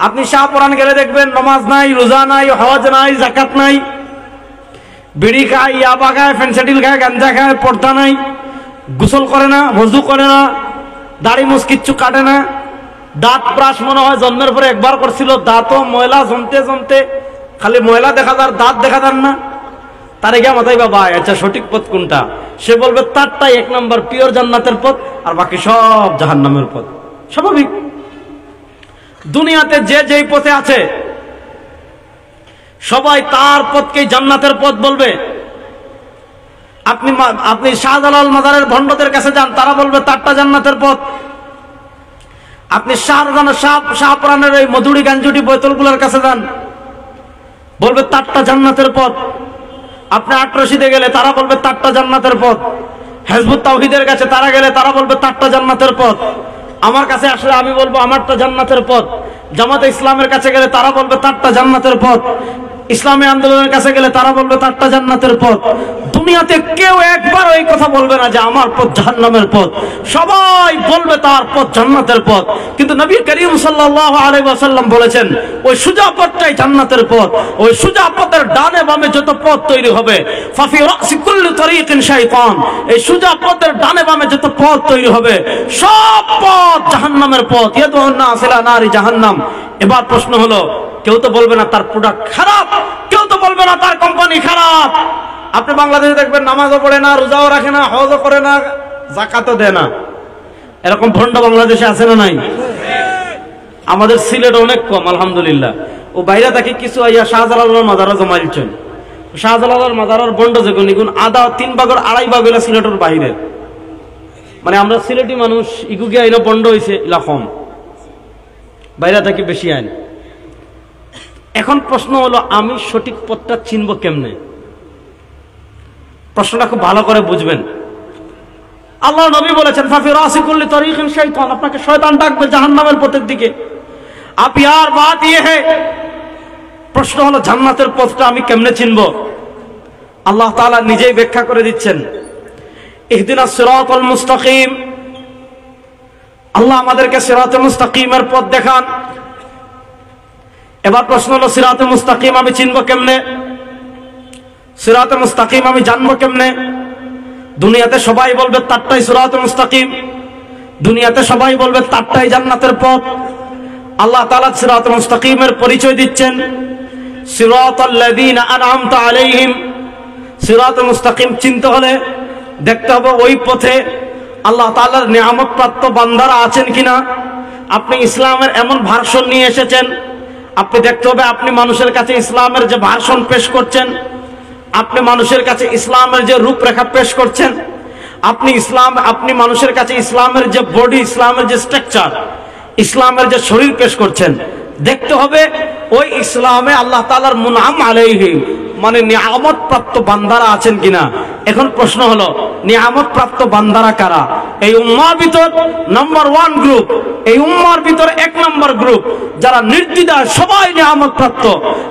আপনি শাহপুরান গেলে দেখবেন নামাজ নাই, রোজা নাই, হজ নাই, যাকাত নাই, বিড়ি খায়, ইয়াবা খায়, ফেন্সিডিল খায়, গাঞ্জা খায়, পর্দা নাই, গোসল করে না, ওযু করে না, দাড়ি মুছ কিচ্ছু কাটে না, দাঁত ব্রাশ মনে হয় জন্মের পরে একবার করছিল, দাঁতও ময়লা জমতে জমতে খালি ময়লা দেখা যার, দাঁত দেখা যান না। তারে গিয়া মাথায় বাবা আচ্ছা সঠিক পথ কোনটা? সে বলবে তারটাই এক নম্বর পিওর জান্নাতের পথ, আর বাকি সব জাহান্নামের পথ। স্বাভাবিক, দুনিয়াতে যে যেই পথে আছে সবাই তার পথকেই জান্নাতের পথ বলবে। আপনি শাহজালাল মাজারের ভণ্ডদের কাছে যান, তারা বলবে তারটা জান্নাতের পথ। আপনি শাহপুরানের এই মধুরি গাঞ্জুটি বৈতলগুলোর কাছে যান, বলবে তারটা জান্নাতের পথ। আপনি আটরশিদে গেলে তারা বলবে তারটা জান্নাতের পথ। হিজবুত তাওহীদের কাছে তারা গেলে তারা বলবে তারটা জান্নাতের পথ। আমার কাছে আসলে আমি বলবো আমারটা জান্নাতের পথ। জামাতে ইসলামের কাছে গেলে তারা বলবে তারটা জান্নাতের পথ। ইসলামী আন্দোলনের কাছে গেলে তারা বলবে তারটা জান্নাতের পথ। দুনিয়াতে কেউ একবার এই কথা বলবে না যে আমার পথ জাহান্নামের পথ, সবাই বলবে তার পথ জান্নাতের পথ। কিন্তু নবী করিম সাল্লাল্লাহু আলাইহি ওয়াসাল্লাম বলেছেন ওই সোজা পথটাই জান্নাতের পথ। ওই সোজা পথের ডানে বামে যত পথ তৈরি হবে, ফাফি রাসি কুল্লি তারিকিন শাইতান, এই সোজা পথের ডানে বামে যত পথ তৈরি হবে সব পথ জাহান্নামের পথ। ইয়াদউন নাস ইলা নারি জাহান্নাম। এবার প্রশ্ন হলো, কেউ তো বলবে না তার প্রোডাক্ট খারাপ, কেউ তো বলবে না তার কোম্পানি খারাপ। আপনি বাংলাদেশে দেখবেন নামাজও পড়ে না, রোজাও রাখে না, হজও করে না, যাকাতও দেয় না, এরকম ভণ্ড বাংলাদেশে আছে না নাই? আমাদের সিলেট অনেক কম আলহামদুলিল্লাহ। ও বাইরে থাকি কিছু আইয়া শাহজালালের মাজারও জমা দিচ্ছেন। শাহজালালের মাজারের বন্ড যেগুন এগুন আধা 3 ভাগের 2.5 ভাগ হইলা সিলেটের বাইরে। মানে আমরা সিলেটি মানুষ ইগু গিয়া এলো বন্ড হয়েছে ইলা কম, বাইরে থাকি বেশি আইন। এখন প্রশ্ন হলো আমি সঠিক পথটা চিনব কেমনে? প্রশ্নটা খুব ভালো করে বুঝবেন। আল্লাহ নবী বলেছেন ফাফি রাসি কুল্লি তারিকিন শাইতান, আপনাকে শয়তান ডাকবে জাহান্নামের পথের দিকে। আপ ইয়ার বাত ইয়ে হে, প্রশ্ন হলো জান্নাতের পথটা আমি কেমনে চিনব? আল্লাহ তাআলা নিজেই ব্যাখ্যা করে দিচ্ছেন, ইহদিনাস সিরাতাল মুস্তাকিম। আল্লাহ আমাদেরকে সিরাতে মুস্তাকিমের পথ দেখান। এবার প্রশ্ন হলো সিরাতে মুস্তাকিম আমি চিনব কেমনে? সিরাতে মুস্তাকিম আমি জানবো কেমনে? দুনিয়াতে সবাই বলবে তারটাই সিরাতে মুস্তাকিম, দুনিয়াতে সবাই বলবে তারটাই জান্নাতের পথ। আল্লাহ তাআলা সিরাতে মুস্তাকিমের পরিচয় দিচ্ছেন, সিরাতাল লাযীনা আনআমতা আলাইহিম। সিরাতে মুস্তাকিম চিনতে হলে দেখতে হবে ওই পথে আল্লাহ তাআলার নিয়ামত প্রাপ্ত বান্দারা আছেন কিনা। আপনি ইসলামের এমন ভার্সন নিয়ে এসেছেন, আপনি দেখতে হবে আপনি মানুষের কাছে ইসলামের যে ভার্সন পেশ করছেন, আপনি মানুষের কাছে ইসলামের যে রূপরেখা পেশ করছেন, আপনি মানুষের কাছে ইসলামের যে বডি, ইসলামের যে স্ট্রাকচার, ইসলামের যে শরীর পেশ করছেন, দেখতে হবে ওই ইসলামে আল্লাহ তাআলার মুনআম আলাইহিম মানে নিয়ামত প্রাপ্ত বান্দারা আছেন কিনা। এখন প্রশ্ন হলো নিয়ামত প্রাপ্ত বান্দারা কারা? এই উম্মার ভিতর নাম্বার 1 গ্রুপ, এই উম্মার ভিতর 1 নম্বর গ্রুপ যারা নির্দ্বিধায় সবাই নিয়ামত প্রাপ্ত,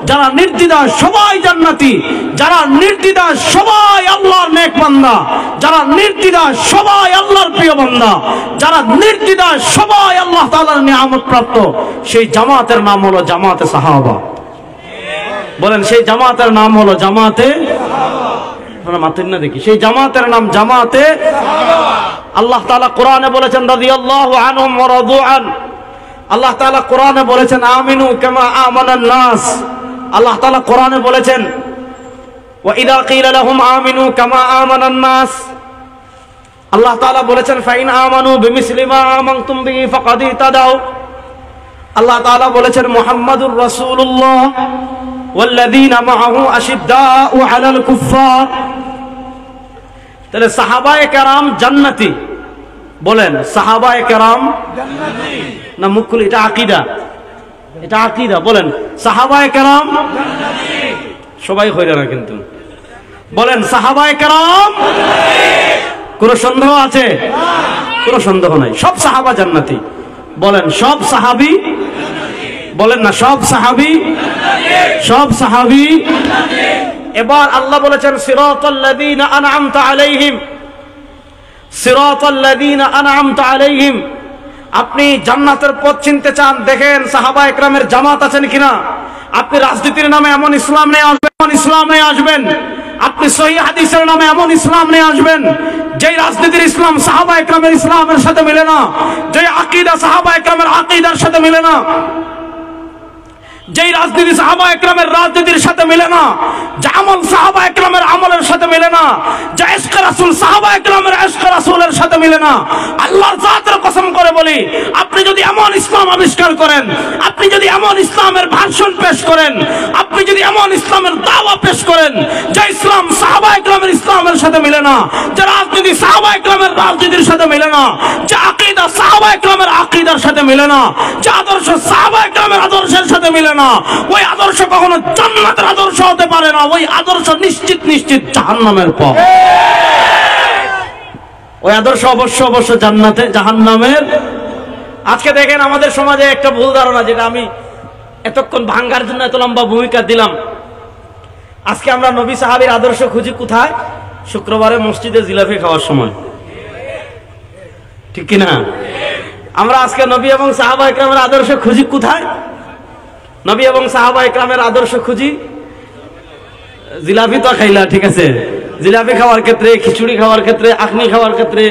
যারা নির্দ্বিধায় সবাই জান্নাতি, যারা নির্দ্বিধায় সবাই আল্লাহর নেক বান্দা, যারা নির্দ্বিধায় সবাই আল্লাহর প্রিয় বান্দা, যারা নির্দ্বিধায় সবাই আল্লাহ তাআলার নিয়ামত প্রাপ্ত, সেই জামাতের নাম হলো জামাতে সাহাবা। বলেন সেই জামাতের নাম হলো জামাতে সাহাবা। মাতেন না দেখি, সেই জামাতের নাম জামাতে সাহাবা। আল্লাহ তাআলা কোরআনে বলেছেন রাদিয়াল্লাহু আনহুম ওয়া রাদু আন। আল্লাহ তাআলা কোরআনে বলেছেন আমিনু কামা আমানান নাস। আল্লাহ তাআলা কোরআনে বলেছেন ওয়া ইযা কিলা লাহুম আমিনু কামা আমানান নাস। আল্লাহ তাআলা বলেছেন ফাইন আমানু বিমিসলি মা আমানতুম বিহি ফাকাদ ইতাদাউ। আল্লাহ তাআলা বলেছেন মুহাম্মাদুর রাসূলুল্লাহ ওয়াল্লাযীনা মাআহু আশিদ্দাউ আলাল কুফফার। তাহলে সাহাবায়ে কেরাম জান্নাতি। বলেন সাহাবায়ে কেরাম জান্নাতি না মুকুল? এটা আকীদা, এটা আকীদা। বলেন সাহাবায়ে কেরাম জান্নাতি। সবাই কইরা না কিন্তু। বলেন সাহাবায়ে কেরাম জান্নাতি। কোনো সন্দেহ আছে? না, কোনো সন্দেহ নাই, সব সাহাবা জান্নাতি। বলেন সব সাহাবী জান্নাতি। বলেন না সব সাহাবী জান্নাতি, সব সাহাবী জান্নাতি। এবার আল্লাহ বলেছেন সিরাতাল লাযীনা আনআমতা আলাইহিম, সিরাতাল লাযীনা আনআমতা আলাইহিম। আপনি জান্নাতের পথ চিনতে চান, দেখেন সাহাবা একরামের জামাত আছেন কিনা। আপনি রাজনীতির নামে এমন ইসলাম নিয়ে আসবেন, এমন ইসলাম নিয়ে আসবেন, আপনি সহিহ হাদিসের নামে এমন ইসলাম নিয়ে আসবেন যেই রাজনীতির ইসলাম সাহাবা একরামের ইসলামের সাথে মিলে না, যেই আকীদা সাহাবা একরামের আকীদার সাথে মিলে না, যেই রাজনীতি সাহাবা একরামের রাজনীতির সাথে মিলে না, যে আমল সাহাবা একরামের আমলের সাথে মিলে না, যে ইশক রাসূল সাহাবা একরামের ইশক রাসূলের সাথে মিলে না। আল্লাহর জাতের কসম করে বলি, আপনি যদি এমন ইসলাম আবিষ্কার করেন, আপনি যদি এমন ইসলামের ভাষণ পেশ করেন, আপনি যদি এমন ইসলামের দাওয়া পেশ করেন যে ইসলাম সাহাবা একরামের ইসলামের সাথে মিলে না, যে রাজনীতি সাহাবা একরামের রাজনীতির সাথে মিলে না, যে আকীদা সাহাবা একরামের আকীদার সাথে মিলে না, যে আদর্শ সাহাবা একরামের আদর্শের সাথে মিলে না, ওই আদর্শ কখনো জান্নাতের আদর্শ হতে পারে না। ওই আদর্শ নিশ্চিত নিশ্চিত জাহান্নামের পথ। ওই আদর্শ অবশ্য জান্নাতে, জাহান্নামের। আজকে দেখেন আমাদের সমাজে একটা ভুল ধারণা, যেটা আমি এতক্ষণ ভাঙ্গার জন্য এত লম্বা ভূমিকা দিলাম। আজকে আমরা নবী সাহাবীর আদর্শ খুঁজি কোথায়? শুক্রবারে মসজিদে জিলাপি খাওয়ার সময়, ঠিক কিনা? আমরা আজকে নবী এবং সাহাবা ইকরামের আদর্শ খুঁজি কোথায়? নবী এবং সাহাবা ইকরামের আদর্শ খুঁজি জিলাপি তো খাইলা, ঠিক আছে, জিলাপি খাওয়ার ক্ষেত্রে, খিচুড়ি খাওয়ার ক্ষেত্রে, আখনি খাওয়ার ক্ষেত্রে,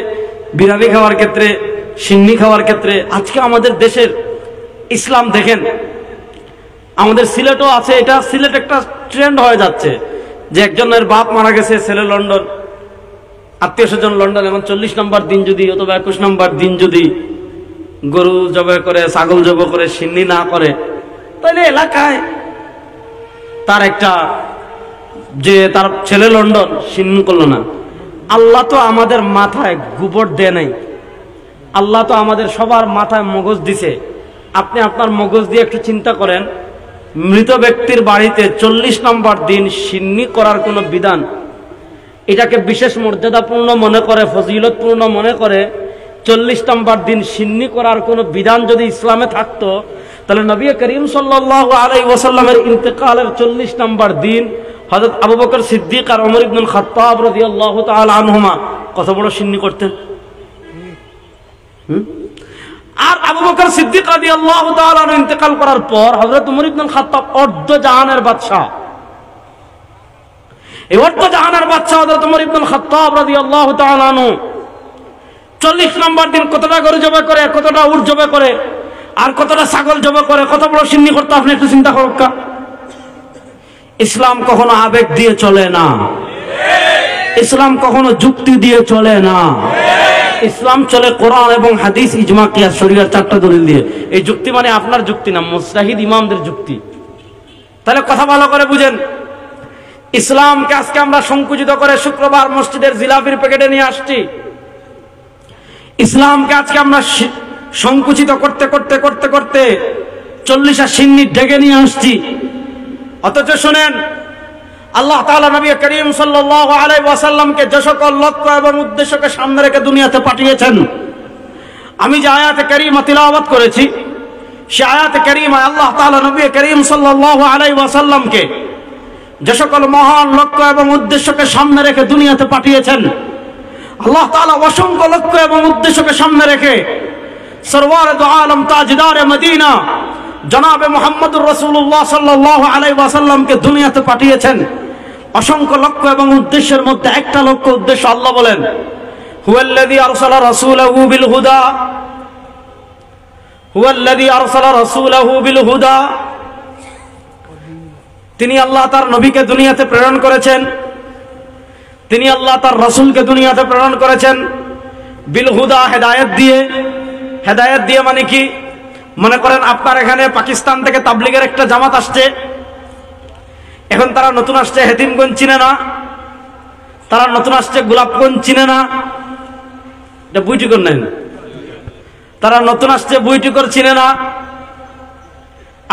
বিরিয়ানি খাওয়ার ক্ষেত্রে, সিন্নি খাওয়ার ক্ষেত্রে। আজকে আমাদের দেশের ইসলাম দেখেন, আমাদের সিলেটও আছে, এটা সিলেট একটা ট্রেন্ড হয়ে যাচ্ছে যে একজনের বাপ মারা গেছে, ছেলে লন্ডন, আত্মীয় স্বজন লন্ডন, এবং 40 নম্বর দিন যদি অথবা 21 নম্বর দিন যদি গরু জবাই করে, ছাগল জবাই করে, সিন্নি না করে, তাহলে এলাকায় তার একটা, যে তার ছেলে লন্ডন সিন্নি করলো না। আল্লাহ তো আমাদের মাথায় গোবর দেয় নাই, আল্লাহ তো আমাদের সবার মাথায় মগজ দিছে। আপনি আপনার মগজ দিয়ে একটু চিন্তা করেন, মৃত ব্যক্তির বাড়িতে 40 নম্বর দিন সিন্নি করার কোনো বিধান, এটাকে বিশেষ মর্যাদাপূর্ণ মনে করে, ফজিলতপূর্ণ মনে করে 40 নম্বর দিন সিন্নি করার কোনো বিধান যদি ইসলামে থাকতো, তাহলে নবী করিম সাল্লাল্লাহু আলাইহি ওয়াসাল্লামের ইন্তেকালের 40 নম্বর দিন হযরত আবু বকর সিদ্দিক আর ওমর ইবনুল খাত্তাব রাদিয়াল্লাহু তাআলা আনহুমা কত বড় সিন্নি করতেন। আর আবু বকর সিদ্দিক রাদিয়াল্লাহু তাআলা আনহু ইন্তেকাল করার পর হযরত ওমর ইবনুল খাত্তাব অর্ধ জাহানের বাদশা, এই অর্ধ জাহানের বাদশা হযরত ওমর ইবনুল খাত্তাব রাদিয়াল্লাহু তাআলা আনহু 40 নম্বর দিন কতটা গরু জবাই করে, কতটা উট জবাই করে, আর কতটা ছাগল জবাই করে, কত বড় সিন্নি করতে আপনি একটু চিন্তা করুন। ইসলাম কখনো আবেগ দিয়ে চলে না, ইসলাম কখনো যুক্তি দিয়ে চলে না, ইসলাম চলে কোরআন এবং হাদিস, ইজমা, কিয়াস, শরীয়ত, 4টা দলিল দিয়ে। এই যুক্তি মানে আপনার যুক্তি না, মুজতাহিদ ইমামদের যুক্তি। তাহলে কথা ভালো করে বুঝেন, ইসলামকে আজকে আমরা সংকুচিত করে শুক্রবার মসজিদের জিলাপির প্যাকেটে নিয়ে আসছি। ইসলামকে আজকে আমরা সংকুচিত করতে করতে করতে করতে 40 সিন্নি ঢেকে নিয়ে আসছি। অথচ শুনেন, আল্লাহ তাআলা নবী করিম সাল্লাল্লাহু আলাইহি ওয়াসাল্লামকে যে সকল লক্ষ্য এবং উদ্দেশ্যকে সামনে রেখে দুনিয়াতে পাঠিয়েছেন, আমি যে আয়াতে কারিমা তিলাওয়াত করেছি, সে আয়াতে কারিমায় আল্লাহ তাআলা নবী করিম সাল্লাল্লাহু আলাইহি ওয়াসাল্লামকে যে সকল মহান লক্ষ্য এবং উদ্দেশ্যকে সামনে রেখে দুনিয়াতে পাঠিয়েছেন, আল্লাহ তাআলা অসংখ্য লক্ষ্য এবং উদ্দেশ্যকে সামনে রেখে সরওয়ারে দু আলম তাজদারে মদিনা জনাবে মুহাম্মদুর রাসূলুল্লাহ সাল্লাল্লাহু আলাইহি ওয়াসাল্লামকে দুনিয়াতে পাঠিয়েছেন। অসংখ্য লক্ষ্য এবং উদ্দেশ্যের মধ্যে একটা লক্ষ্য উদ্দেশ্য, আল্লাহ বলেন, হুয়াল্লাযী আরসালা রাসূলাহু বিল হুদা, হুয়াল্লাযী আরসালা রাসূলাহু বিল হুদা, তিনি আল্লাহ তার নবীকে দুনিয়াতে প্রেরণ করেছেন, তিনি আল্লাহ তার রাসূলকে দুনিয়াতে প্রেরণ করেছেন বিল হুদা, হেদায়েত দিয়ে। হেদায়েত দিয়ে মানে কি? মনে করেন আপনার এখানে পাকিস্তান থেকে তাবলিগের একটা জামাত আসছে, এখন তারা নতুন আসছে হেতিমগঞ্জ চিনে না, তারা নতুন আসছে গোলাপগঞ্জ চিনে না, এটা বুইটিকর নেন, তারা নতুন আসছে বুইটিকর চিনে না।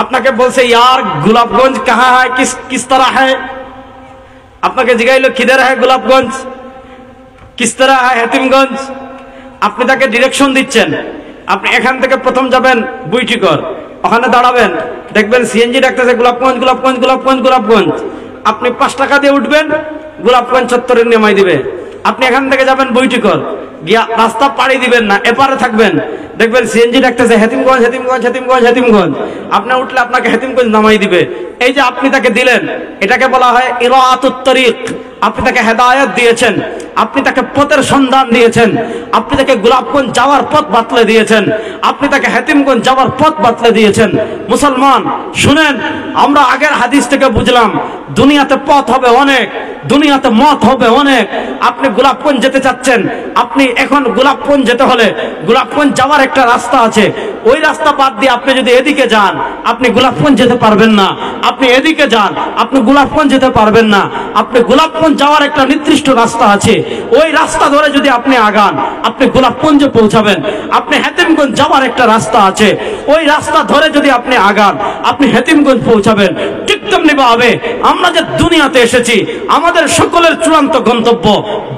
আপনাকে বলছে ইয়ার গোলাপগঞ্জ কাহা হ্যায়, কিস तरह है, আপনাকে জিজ্ঞাইলো কিধর है গোলাপগঞ্জ, কিস तरह है হেতিমগঞ্জ। আপনি তাকে ডিরেকশন দিচ্ছেন, আপনি এখান থেকে প্রথম যাবেন বুইটিকর, ওখানে দাঁড়াবেন, দেখবেন সিএনজি ডাকতেছে গোলাপগঞ্জ গোলাপগঞ্জ গোলাপগঞ্জ গোলাপগঞ্জ। আপনি 5 টাকা দিয়ে উঠবেন, গোলাপগঞ্জ চত্বরে নামাই দিবে। আপনি এখান থেকে যাবেন বুইটিকর, গিয়া রাস্তা পাড়ি দিবেন না, এপারে থাকবেন, দেখবেন সিএনজি ডাকতেছে হেতিমগঞ্জ হেতিমগঞ্জ হেতিমগঞ্জ হেতিমগঞ্জ, আপনি উঠলে আপনাকে হেতিমগঞ্জ নামাই দিবে। এই যে আপনি তাকে দিলেন, এটাকে বলা হয় ইরাআতুত তরিক। আপনি তাকে হেদায়েত দিয়েছেন, আপনি তাকে পথের সন্ধান দিয়েছেন, আপনি তাকে গোলাপগঞ্জ যাওয়ার পথ বাতলে দিয়েছেন, আপনি তাকে হেতিমগঞ্জ যাওয়ার পথ বাতলে দিয়েছেন। মুসলমান শুনেন, আমরা আগের হাদিস থেকে বুঝলাম দুনিয়াতে পথ হবে অনেক, দুনিয়াতে মত হবে অনেক। আপনি গোলাপগঞ্জ যেতে চাচ্ছেন, আপনি এখন গোলাপগঞ্জ যেতে হলে গোলাপগঞ্জ যাওয়ার একটা রাস্তা আছে, ওই রাস্তা বাদ দিয়ে আপনি যদি এদিকে যান আপনি গোলাপগঞ্জ যেতে পারবেন না। আপনি এদিকে যান আপনি গোলাপগঞ্জ যেতে পারবেন না। আপনি গোলাপগঞ্জ যাওয়ার একটা নির্দিষ্ট রাস্তা আছে, ওই রাস্তা ধরে যদি আপনি আগান আপনি গোলাপগঞ্জে পৌঁছাবেন। আপনি হেতিমগঞ্জ যাওয়ার একটা রাস্তা আছে, ওই রাস্তা ধরে যদি আপনি আগান আপনি হেতিমগঞ্জ পৌঁছাবেন। ঠিক তেমনি ভাবে আমরা যে দুনিয়াতে এসেছি আমাদের সকলের চূড়ান্ত গন্তব্য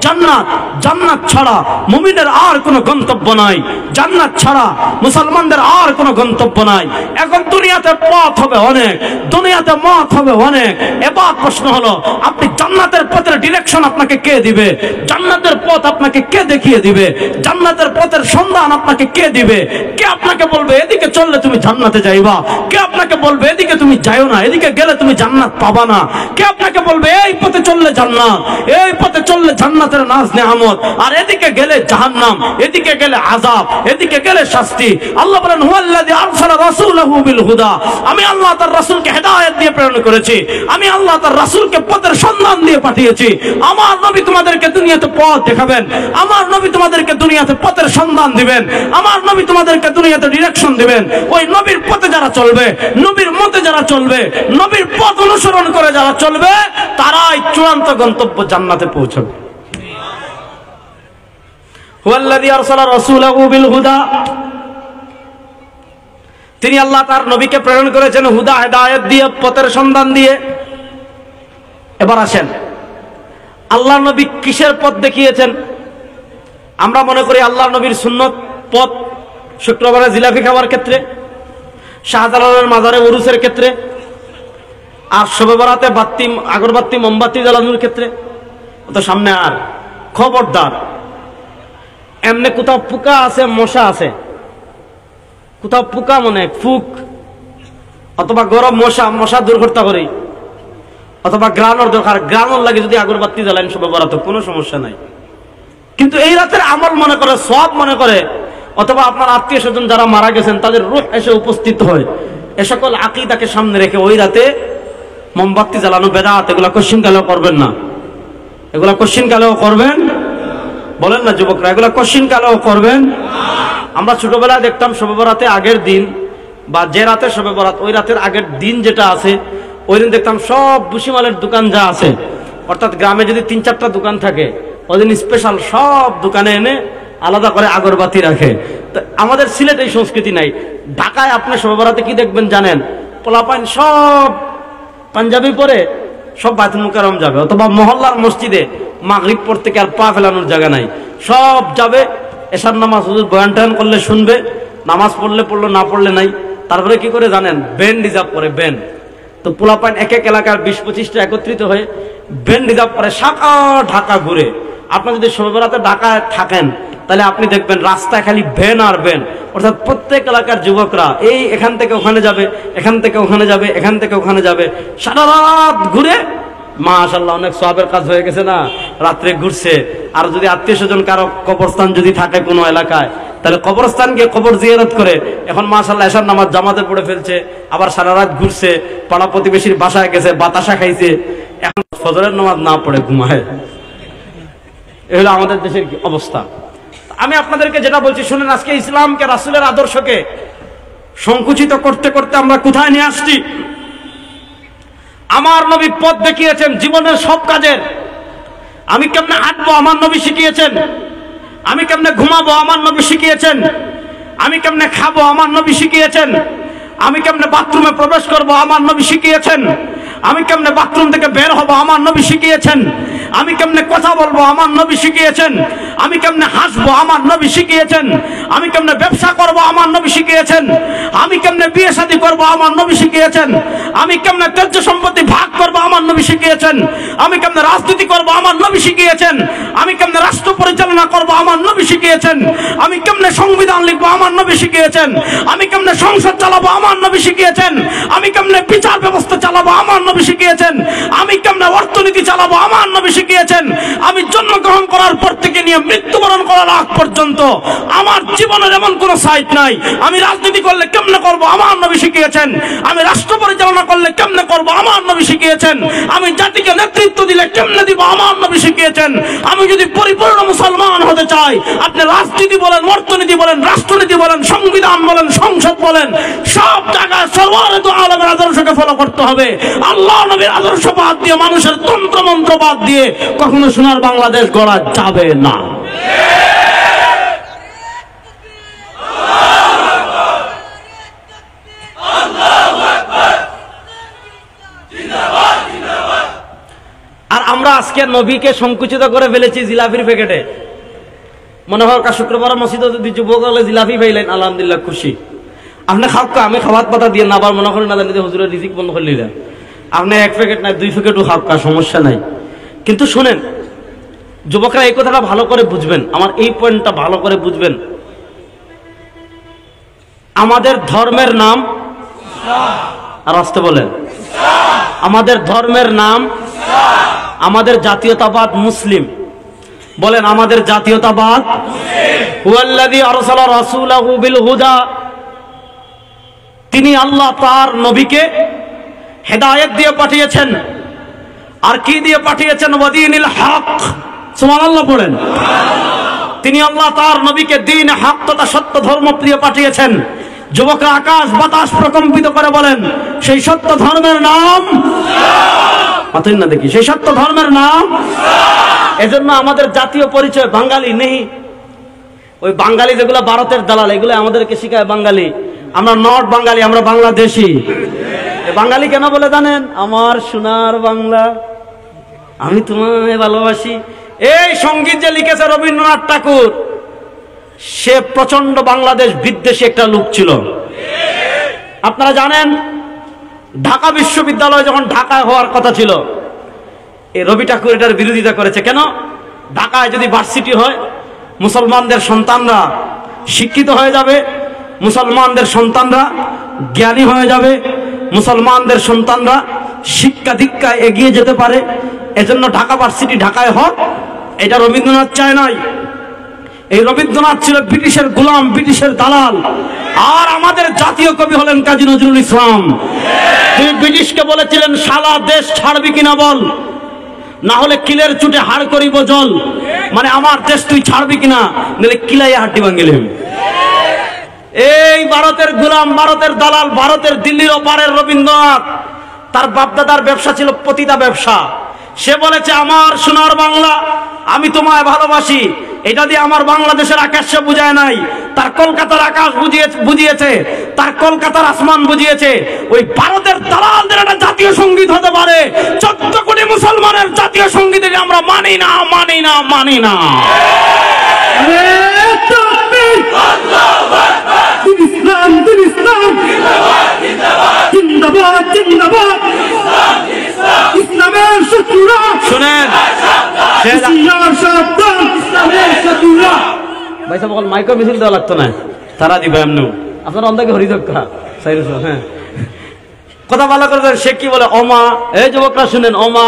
জান্নাত। জান্নাত ছাড়া মুমিনের আর কোনো গন্তব্য নাই, জান্নাত ছাড়া মুসলমানদের আর কোনো গন্তব্য নাই। এখন দুনিয়াতে পথ হবে অনেক, দুনিয়াতে মত হবে অনেক। এবার প্রশ্ন হলো আপনি জান্নাতের পথের ডিরেকশন আপনাকে কে দিবে? জান্নাতের পথ আপনাকে কে দেখিয়ে দিবে? জান্নাতের পথের সন্ধান আপনাকে কে দিবে? কে আপনাকে বলবে এদিকে চললে তুমি জান্নাতে যাইবা? কে আপনাকে বলবে এদিকে তুমি যাইও না, এদিকে গেলে তুমি জান্নাত পাবা না? কে আপনাকে বলবে এই পথে চললে জান্নাত, এই পথে চললে জান্নাতের নাজ নেয়ামত, আর এদিকে গেলে জাহান্নাম, এদিকে গেলে আযাব, এদিকে গেলে শাস্তি? আল্লাহ বলেন হুয়াল্লাযী আরসালা রাসূলাহু বিল হুদা, আমি আল্লাহ তার রাসূলকে হেদায়েত দিয়ে প্রেরণ করেছি, আমি আল্লাহ তার রাসূলকে পথের সন্ধান দিয়ে পাঠিয়েছি। আমার নবী তোমাদেরকে দুনিয়াতে পথ দেখাবেন, আমার নবী তোমাদেরকে দুনিয়াতে পথের সন্ধান দিবেন, আমার নবী তোমাদেরকে দুনিয়াতে ডিরেকশন দিবেন। ওই নবীর পথে যারা চলবে, নবীর মতে যারা চলবে, নবীর পথ অনুসরণ করে যারা চলবে, তারাই চূড়ান্ত গন্তব্য জান্নাতে পৌঁছবে। হুয়াল্লাযী আরসালা রাসূলাহু বিল হুদা, তিনি আল্লাহ তার নবীকে প্রেরণ করেছেন হুদা, হেদায়েত দিয়ে, পথের সন্ধান দিয়ে। এবার আসেন আল্লাহ নবী কিসের পথ দেখিয়েছেন? আমরা মনে করি আল্লাহ নবীর সুন্নত পথ শুক্রবারে জিলাপি খাওয়ার ক্ষেত্রে, শাহজালালের মাজারে উরুসের ক্ষেত্রে, আর শবে বরাতে বাত্তি, আগরবাতি, মোমবাতি জ্বালানোর ক্ষেত্রে। তো সামনে আর খবরদার, এমনি কোথাও পোকা আছে, মশা আছে, কোথাও পোকা মনে ফুক অথবা গরম মশা, মশা দূর করতে করি, অথবা গ্রানোর দরকার, গ্রানোর লাগে যদি আগরবাতি জ্বালেন শবে বরাতে কোনো সমস্যা নাই। কিন্তু এই রাতের আমল মনে করে, সব মনে করে, অথবা আপনার আত্মীয় স্বজন যারা মারা গেছেন তাদের রূহ এসে উপস্থিত হয়, এ সকল আকীদাকে সামনে রেখে ওই রাতে মোমবাতি জ্বালানো বেদাত। এগুলা কোশ্চিন কালেও করবেন না, এগুলা কোশ্চিন কালেও করবেন, বলেন না যুবকরা, এগুলা কোশ্চিন কালেও করবেন। আমরা ছোটবেলায় দেখতাম শবে বরাতে আগের দিন, বা যে রাতে শবে বরাত ওই রাতের আগের দিন যেটা আছে, ওই দিন দেখতাম সব ভুসিমালের দোকান যা আছে, অর্থাৎ গ্রামে যদি ৩-৪টা দোকান থাকে, ওই দিন স্পেশাল সব দোকানে এনে আলাদা করে আগরবাতি রাখে। তো আমাদের সিলেট এই সংস্কৃতি নাই। ঢাকায় আপনি শবে বরাতে কি দেখবেন জানেন? পোলাপাইন সব পাঞ্জাবি পরে সব বাইতুল মুকাররম যাবে, অথবা মহল্লার মসজিদে মাগরিব পড়তে কি আর পা ফেলানোর জায়গা নাই, সব যাবে। এশার নামাজ হুজুর বয়ান টয়ান করলে শুনবে, নামাজ পড়লে পড়লো, না পড়লে নাই। তারপরে কি করে জানেন? ব্যান্ড রিজার্ভ করে, ব্যান্ড। তো পোলাপাইন এক এক এলাকার ২০-২৫টা একত্রিত হয়ে ব্যান্ড রিজার্ভ করে শাখা ঢাকা ঘুরে। আপনি যদি শবে বরাতে ঢাকায় থাকেন তাহলে আপনি দেখবেন রাস্তায় খালি ভ্যান আর ভ্যান, অর্থাৎ প্রত্যেক এলাকার যুবকরা এই এখান থেকে ওখানে যাবে, এখান থেকে ওখানে যাবে, এখান থেকে ওখানে যাবে, সারা রাত ঘুরে। মাশাআল্লাহ, অনেক সওয়াবের কাজ হয়ে গেছে না? রাত্রে ঘুরছে। আর যদি আত্মীয় স্বজন কারো কবরস্থান যদি থাকে কোনো এলাকায়, তাহলে কবরস্থান গিয়ে কবর জিয়ারত করে। এখন মাশাআল্লাহ এশার নামাজ জামাতে পড়ে ফেলছে, আবার সারা রাত ঘুরছে, পাড়া প্রতিবেশীর বাসায় গেছে, বাতাসা খাইছে, এখন ফজরের নামাজ না পড়ে ঘুমায়। এ হলো আমাদের দেশের অবস্থা। আমি আপনাদেরকে যেটা বলছি শুনেন, আজকে ইসলামকে, রাসূলের আদর্শকে সংকুচিত করতে করতে আমরা কোথায় নিয়ে আসছি? আমার নবী পথ দেখিয়েছেন জীবনের সব কাজের। আমি কেমনে হাঁটবো আমার নবী শিখিয়েছেন, আমি কেমনে ঘুমাবো আমার নবী শিখিয়েছেন, আমি কেমনে খাবো আমার নবী শিখিয়েছেন, আমি কেমনে বাথরুমে প্রবেশ করব আমার নবী শিখিয়েছেন, আমি কেমনে বাথরুম থেকে বের হব আমার নবী শিখিয়েছেন, আমি কেমনে কথা বলবো আমার নবী শিখিয়েছেন, আমি কেমনে হাসবো আমার নবী শিখিয়েছেন। আমি কেমনে ব্যবসা করব আমার নবী শিখিয়েছেন। আমি কেমনে বিয়ে শাদী করব আমার নবী শিখিয়েছেন। আমি কেমনে ত্যায্য সম্পত্তি ভাগ করব আমার নবী শিখিয়েছেন। আমি কেমনে রাজনীতি করব আমার নবী শিখিয়েছেন। আমি কেমনে রাষ্ট্র পরিচালনা করব আমার নবী শিখিয়েছেন। আমি কেমনে সংবিধান লিখবো আমার নবী শিখিয়েছেন। আমি কেমনে সংসদ চালাবো আমার নবী শিখিয়েছেন। আমি কেমনে বিচার ব্যবস্থা চালাবো আমার নবী শিখিয়েছেন। আমি কেমনে অর্থনীতি চালাবো আমার নবী শিখিয়েছেন। আমি জন্মগ্রহণ করার পর থেকে নিয়ে মৃত্যুবরণ করার আগ পর্যন্ত আমার জীবনের এমন কোন সাইট নাই। আমি রাজনীতি করলে কেমনে করব আমার নবী শিখিয়েছেন। আমি রাষ্ট্র পরিচালনা করলে কেমনে করব আমার নবী শিখিয়েছেন। আমি জাতিকে নেতৃত্ব দিলে কেমনে দিব আমার নবী শিখিয়েছেন। আমি যদি পরিপূর্ণ মুসলমান হতে চাই, আপনি রাজনীতি বলেন, অর্থনীতি বলেন, রাষ্ট্রনীতি বলেন, সংবিধান বলেন, সংসদ বলেন, সব জায়গায় সর্বরে তো আলমের আদর্শকে ফলো করতে হবে। আল্লাহ নবীর আদর্শ বাদ দিয়ে, মানুষের তন্ত্র মন্ত্র বাদ দিয়ে কখনো সোনার বাংলাদেশ গড়া যাবে না। আর আমরা আজকে নবীকে সংকুচিত করে ফেলেছি জিলাপির প্যাকেটে। মনে হয় শুক্রবার মসজিদে যদি যুবক হলে জিলাপি পাইলেন, আলহামদুলিল্লাহ খুশি। আপনি খাওয়া, আমি খাওয়ার পাতা দিয়ে না, আবার মনে করেন না জানি হুজুরের রিজিক বন্ধ করে নিলেন। আপনি এক প্যাকেট নাই, 2 প্যাকেটও খাওয়া, সমস্যা নাই। কিন্তু শুনেন যুবকরা, এই কথাটা ভালো করে বুঝবেন, আমার এই পয়েন্টটা ভালো করে বুঝবেন। আমাদের ধর্মের নাম, আর আসতে বলেন, আমাদের ধর্মের নাম, আমাদের জাতীয়তাবাদ মুসলিম। বলেন আমাদের জাতীয়তাবাদ। হুয়াল্লাযী আরসালা রাসূলাহু বিল হুদা, তিনি আল্লাহ তার নবীকে হেদায়েত দিয়ে পাঠিয়েছেন। আর কি দিয়ে পাঠিয়েছেন? ওয়াদিনিল হক। সুবহানাল্লাহ পড়েন। তিনি আল্লাহ তার নবীকে দ্বীন হক তথা সত্য ধর্ম দিয়ে পাঠিয়েছেন। যুবকরা আকাশ বাতাস প্রকম্পিত করে বলেন, সেই সত্য ধর্মের নাম মাথায় না দেখি, সেই সত্য ধর্মের নাম। এজন্য আমাদের জাতীয় পরিচয় বাঙালি নেই। ওই বাঙালি যেগুলো ভারতের দালাল, এগুলো আমাদেরকে শিখায় বাঙালি। আমরা নট বাঙালি, আমরা বাংলাদেশি। বাঙালি কেন বলে জানেন? আমার সোনার বাংলা, আমি তোমায় ভালোবাসি। এই সঙ্গীত যে লিখেছে রবীন্দ্রনাথ ঠাকুর, সে প্রচন্ড বাংলাদেশ বিদ্বেষী একটা লোক ছিল। আপনারা জানেন ঢাকা বিশ্ববিদ্যালয় যখন ঢাকায় হওয়ার কথা ছিল, এই রবি ঠাকুর এটার বিরোধিতা করেছে। কেন? ঢাকায় যদি ভার্সিটি হয়, মুসলমানদের সন্তানরা শিক্ষিত হয়ে যাবে, মুসলমানদের সন্তানরা জ্ঞানী হয়ে যাবে, মুসলমানদের সন্তানরা শিক্ষা দীক্ষায় এগিয়ে যেতে পারে। এজন্য ঢাকা ভার্সিটি ঢাকায় হোক, এটা রবীন্দ্রনাথ চায় নাই। এই রবীন্দ্রনাথ ছিল ব্রিটিশের গোলাম, ব্রিটিশের দালাল। আর আমাদের জাতীয় কবি হলেন কাজী নজরুল ইসলাম। তিনি ব্রিটিশকে বলেছিলেন, শালা দেশ ছাড়বি কিনা বল, না হলে কিলের চুটে হাড় করিব জল। মানে আমার দেশ তুই ছাড়বি কিনা, নাহলে কিলাইয়া হাড্ডি ভাঙিলেন। এই ভারতের গোলাম, ভারতের দালাল, ভারতের দিল্লির ওপারের রবীন্দ্রনাথ, তার বাপদাদার ব্যবসা ছিল পতিতা ব্যবসা। সে বলেছে, আমার সোনার বাংলা, আমি তোমায় ভালোবাসি। এটা দিয়ে আমার বাংলাদেশের আকাশ সে বুঝায় নাই, তার কলকাতার আকাশ বুঝিয়েছে, তার কলকাতার আসমান বুঝিয়েছে। ওই ভারতের দালালদের একটা জাতীয় সঙ্গীত হতে পারে, 14 কোটি মুসলমানের জাতীয় সঙ্গীত আমরা মানি না, মানি না, মানি না। ইসলাম ইসলাম জিন্দাবাদ জিন্দাবাদ, ইসলামের শত্রুরা শুনেন, ভাই সাহেব মাইক্রো মিছিল দেওয়া লাগতো না, তারা দিবে এমনি। আপনার অন্দাকে হরিদক্ষা হ্যাঁ কথা ভালো করে। সে কি বলে? অমা, এই যুবকরা শুনেন, অমা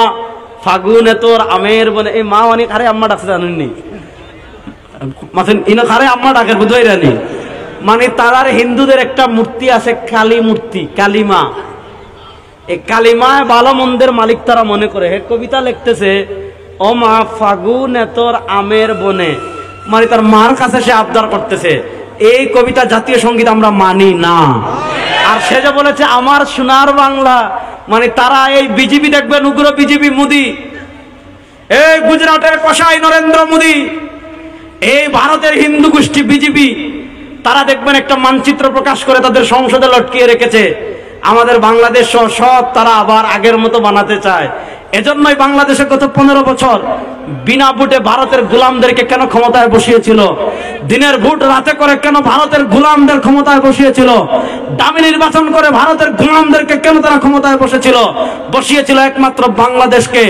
ফাগুনে তোর আমের বলে। এই মা অনেক আরে আম্মা ডাকছে জানেননি, মাথেন ইনো খারে আম্মা ডাকের বুঝাই রানি। মানে তারার হিন্দুদের একটা মূর্তি আছে, কালী মূর্তি, কালিমা। এই কালিমায় ভালো মন্দের মালিক তারা মনে করে। হে কবিতা লিখতেছে, অমা ফাগুনে তোর আমের বনে, মানে তার মার কাছে সে আবদার করতেছে। এই কবিতা জাতীয় সঙ্গীত আমরা মানি না। আর সে যে বলেছে আমার সোনার বাংলা, মানে তারা এই বিজেপি দেখবেন, উগ্র বিজেপি মোদি, এই গুজরাটের কসাই নরেন্দ্র মোদি, এই ভারতের হিন্দু গোষ্ঠী বিজেপি, তারা দেখবেন একটা মানচিত্র প্রকাশ করে তাদের সংসদে লটকিয়ে রেখেছে। আমাদের বাংলাদেশ সব তারা আবার আগের মতো বানাতে চায়। এজন্যই বাংলাদেশে গত 15 বছর বিনা ভোটে ভারতের গোলামদেরকে কেন ক্ষমতায় বসিয়েছিল? দিনের ভোট রাতে করে কেন ভারতের গোলামদের ক্ষমতায় বসিয়েছিল? দামি নির্বাচন করে ভারতের গোলামদেরকে কেন তারা ক্ষমতায় বসিয়েছিল একমাত্র বাংলাদেশকে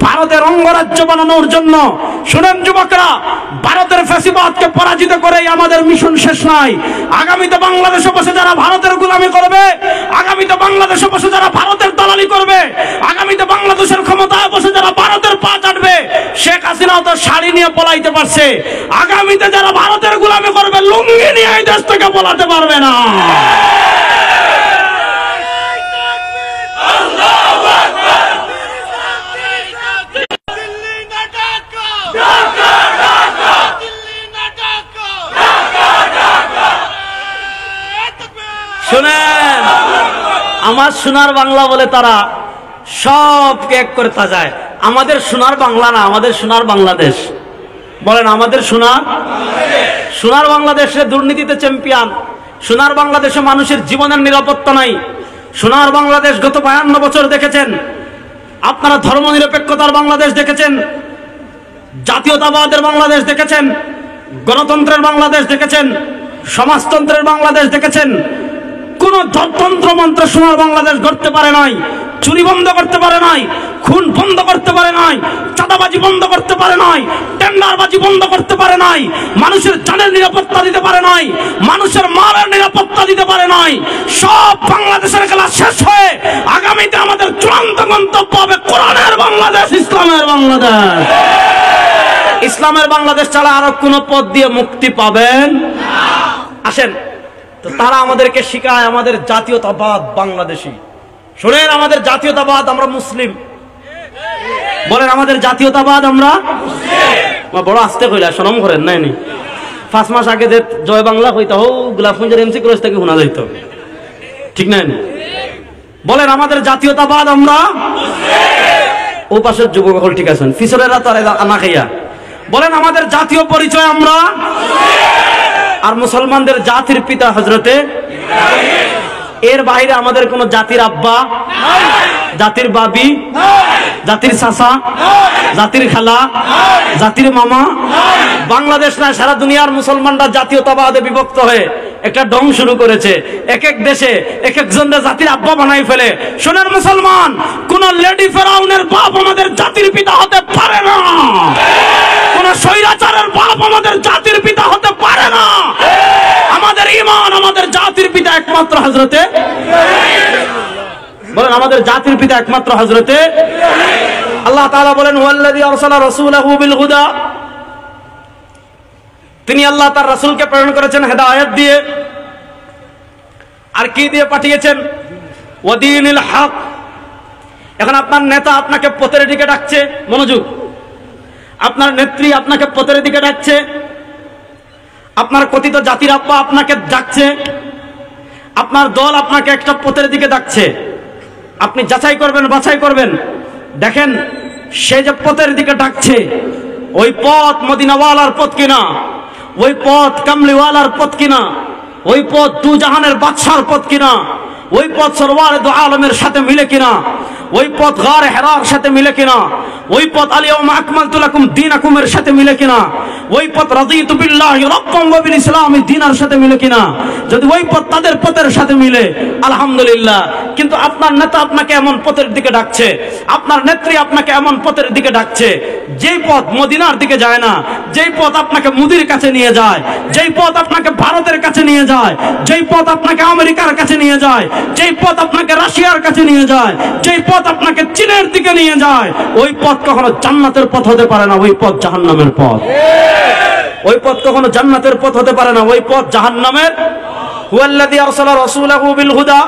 ভারতের অঙ্গরাজ্য বানানোর জন্য। শুনেন যুবকরা, ভারতের ফ্যাসিবাদকে পরাজিত করেই আমাদের মিশন শেষ নাই। আগামীতে বাংলাদেশে বসে যারা ভারতের গোলামি করবে, আগামীতে বাংলাদেশে বসে যারা ভারতের দালালি করবে, আগামীতে বাংলাদেশের ক্ষমতায় বসে যারা ভারতের পা চাটবে, শেখ হাসিনাও তো শাড়ি নিয়ে পলাইতে পারছে। আগামীতে যারা ভারতের গোলামি করবে, লুঙ্গি নিয়ে এই দেশ থেকে পলাতে পারবে না। শুনেন, আমার সোনার বাংলা বলে তারা সবকে এক করে তাজায়। আমাদের সোনার বাংলা না, আমাদের সোনার বাংলাদেশ। বলেন আমাদের সোনার বাংলাদেশে দুর্নীতিতে চ্যাম্পিয়ন। সোনার বাংলাদেশে মানুষের জীবনের নিরাপত্তা নাই। সোনার বাংলাদেশ গত 52 বছর দেখেছেন আপনারা। ধর্মনিরপেক্ষতার বাংলাদেশ দেখেছেন, জাতীয়তাবাদের বাংলাদেশ দেখেছেন, গণতন্ত্রের বাংলাদেশ দেখেছেন, সমাজতন্ত্রের বাংলাদেশ দেখেছেন। কোন তন্ত্র মন্ত্র সোনার বাংলাদেশ গড়তে পারে নাই। চুরি বন্ধ করতে পারে নাই, খুন বন্ধ করতে পারে নাই, চাঁদাবাজি বন্ধ করতে পারে নাই, টেন্ডারবাজি বন্ধ করতে পারে নাই, মানুষের জানের নিরাপত্তা দিতে পারে নাই, মানুষের মালের নিরাপত্তা দিতে পারে নাই। সব বাংলাদেশের খেলা শেষ হয়ে আগামীতে আমাদের চূড়ান্ত গন্তব্য হবে কোরআনের বাংলাদেশ, ইসলামের বাংলাদেশ। ইসলামের বাংলাদেশ ছাড়া আরো কোন পথ দিয়ে মুক্তি পাবেন? আসেন তো, তারা আমাদেরকে শিখায় আমাদের জাতীয়তাবাদ বাংলাদেশী। শুনেন, আমাদের জাতীয়তাবাদ আমরা মুসলিম। বলেন আমাদের জাতীয়তাবাদ আমরা বড় আস্তে কইলা সনম করেন নাই নি। 5 মাস আগে যে জয় বাংলা কইতা হো গোলাপগঞ্জের এমসি ক্রস থেকে শোনা যাইত, ঠিক নাই? বলেন আমাদের জাতীয়তাবাদ আমরা ও পাশের যুবক হল, ঠিক আছেন, ফিসরেরা তারা আনা খাইয়া। বলেন আমাদের জাতীয় পরিচয় আমরা। আর মুসলমানদের জাতির পিতা হযরতে এর বাইরে আমাদের কোন জাতির আব্বা, জাতির বাবি, জাতির চাচা, জাতির খালা, জাতির মামা বাংলাদেশ না, সারা দুনিয়ার মুসলমানরা জাতীয়তাবাদে বিভক্ত হয়ে একটা ডং শুরু করেছে। এক এক দেশে এক একজনের জাতির আব্বা বানাই ফেলে। শোনেন মুসলমান, কোন লেডি ফেরাউনের বাপ আমাদের জাতির পিতা হতে পারে না। কোন স্বৈরাচারের বাপ আমাদের জাতির পিতা হতে পারে না। আমাদের ঈমান, আমাদের জাতির পিতা একমাত্র হযরতে। বলেন আমাদের জাতির পিতা একমাত্র হযরতে। আল্লাহ তাআলা বলেন ওয়াল্লাযী আরসালা রাসূলাহু বিল হুদা, তিনি আল্লাহ তার রাসূলকে প্রেরণ করেছেন হেদায়েত দিয়ে। আর কি দিয়ে পাঠিয়েছেন? ওয়াদিনিল হক। এখন আপনার নেতা আপনাকে পথের দিকে ডাকছে, মনোযোগ, আপনার নেত্রী আপনাকে পথের দিকে ডাকছে, আপনার কথিত জাতির আব্বা আপনাকে ডাকছে, আপনার দল আপনাকে একটা পথের দিকে ডাকছে। আপনি যাচাই করবেন, বাছাই করবেন, দেখেন সে যে পথের দিকে ডাকছে ওই পথ মদিনাওয়ালার পথ কিনা, ওই পথ কামলিওয়ালার পথ কিনা, ওই পথ দু জাহানের বাদশার পথ কিনা, ওই পথ সরওয়ারে দু আলমের সাথে মিলে কিনা, ওই পথ গারে হেরার সাথে মিলে কিনা, ওই পথ আলিয়াউমা আকমালতু লাকুম দীনাকুমের সাথে মিলে কিনা, ওই পথ রাদিতু বিল্লাহি রাব্বান ওয়া বিল ইসলামি দীনার সাথে মিলে কিনা। যদি ওই পথ তাদের পথের সাথে মিলে আলহামদুলিল্লাহ। কিন্তু আপনার নেতা আপনাকে এমন পথের দিকে ডাকছে, আপনার নেত্রী আপনাকে এমন পথের দিকে ডাকছে যেই পথ মদিনার দিকে যায় না, যেই পথ আপনাকে মুদির কাছে নিয়ে যায়, যেই পথ আপনাকে ভারতের কাছে নিয়ে যায়, যেই পথ আপনাকে আমেরিকার কাছে নিয়ে যায়, যেই পথ আপনাকে রাশিয়ার কাছে নিয়ে যায়, যেই পথ আপনাকে চীনের দিকে নিয়ে যায়, ওই পথ কখনো জান্নাতের পথ হতে পারে না, ওই পথ জাহান্নামের পথ। ওই পথ কখনো জান্নাতের পথ হতে পারে না, ওই পথ জাহান্নামের। হুয়াল্লাযী আরসালা রাসূলাহু বিল হুদা,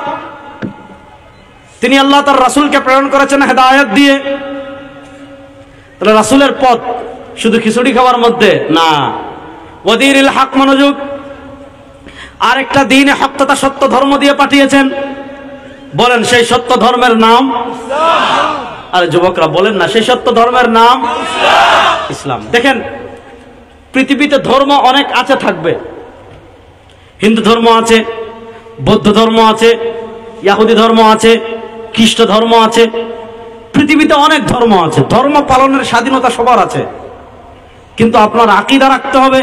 তিনি আল্লাহ তার রাসূলকে প্রেরণ করেছেন হেদায়েত দিয়ে। তাহলে রাসূলের পথ শুধু খিচুড়ি খাওয়ার মধ্যে না, ওয়াদিনিল হক, মনোযোগ, আরেকটা দ্বীনে হক তথা সত্য ধর্ম দিয়ে পাঠিয়েছেন। বলেন সেই সত্য ধর্মের নাম ইসলাম। আরে যুবকরা বলেন না সেই সত্য ধর্মের নাম ইসলাম। দেখেন পৃথিবীতে ধর্ম অনেক আছে, থাকবে। হিন্দু ধর্ম আছে, বৌদ্ধ ধর্ম আছে, ইহুদি ধর্ম আছে, খ্রিস্ট ধর্ম আছে। পৃথিবীতে অনেক ধর্ম আছে, ধর্ম পালনের স্বাধীনতা সবার আছে, কিন্তু আপনার আকীদা রাখতে হবে,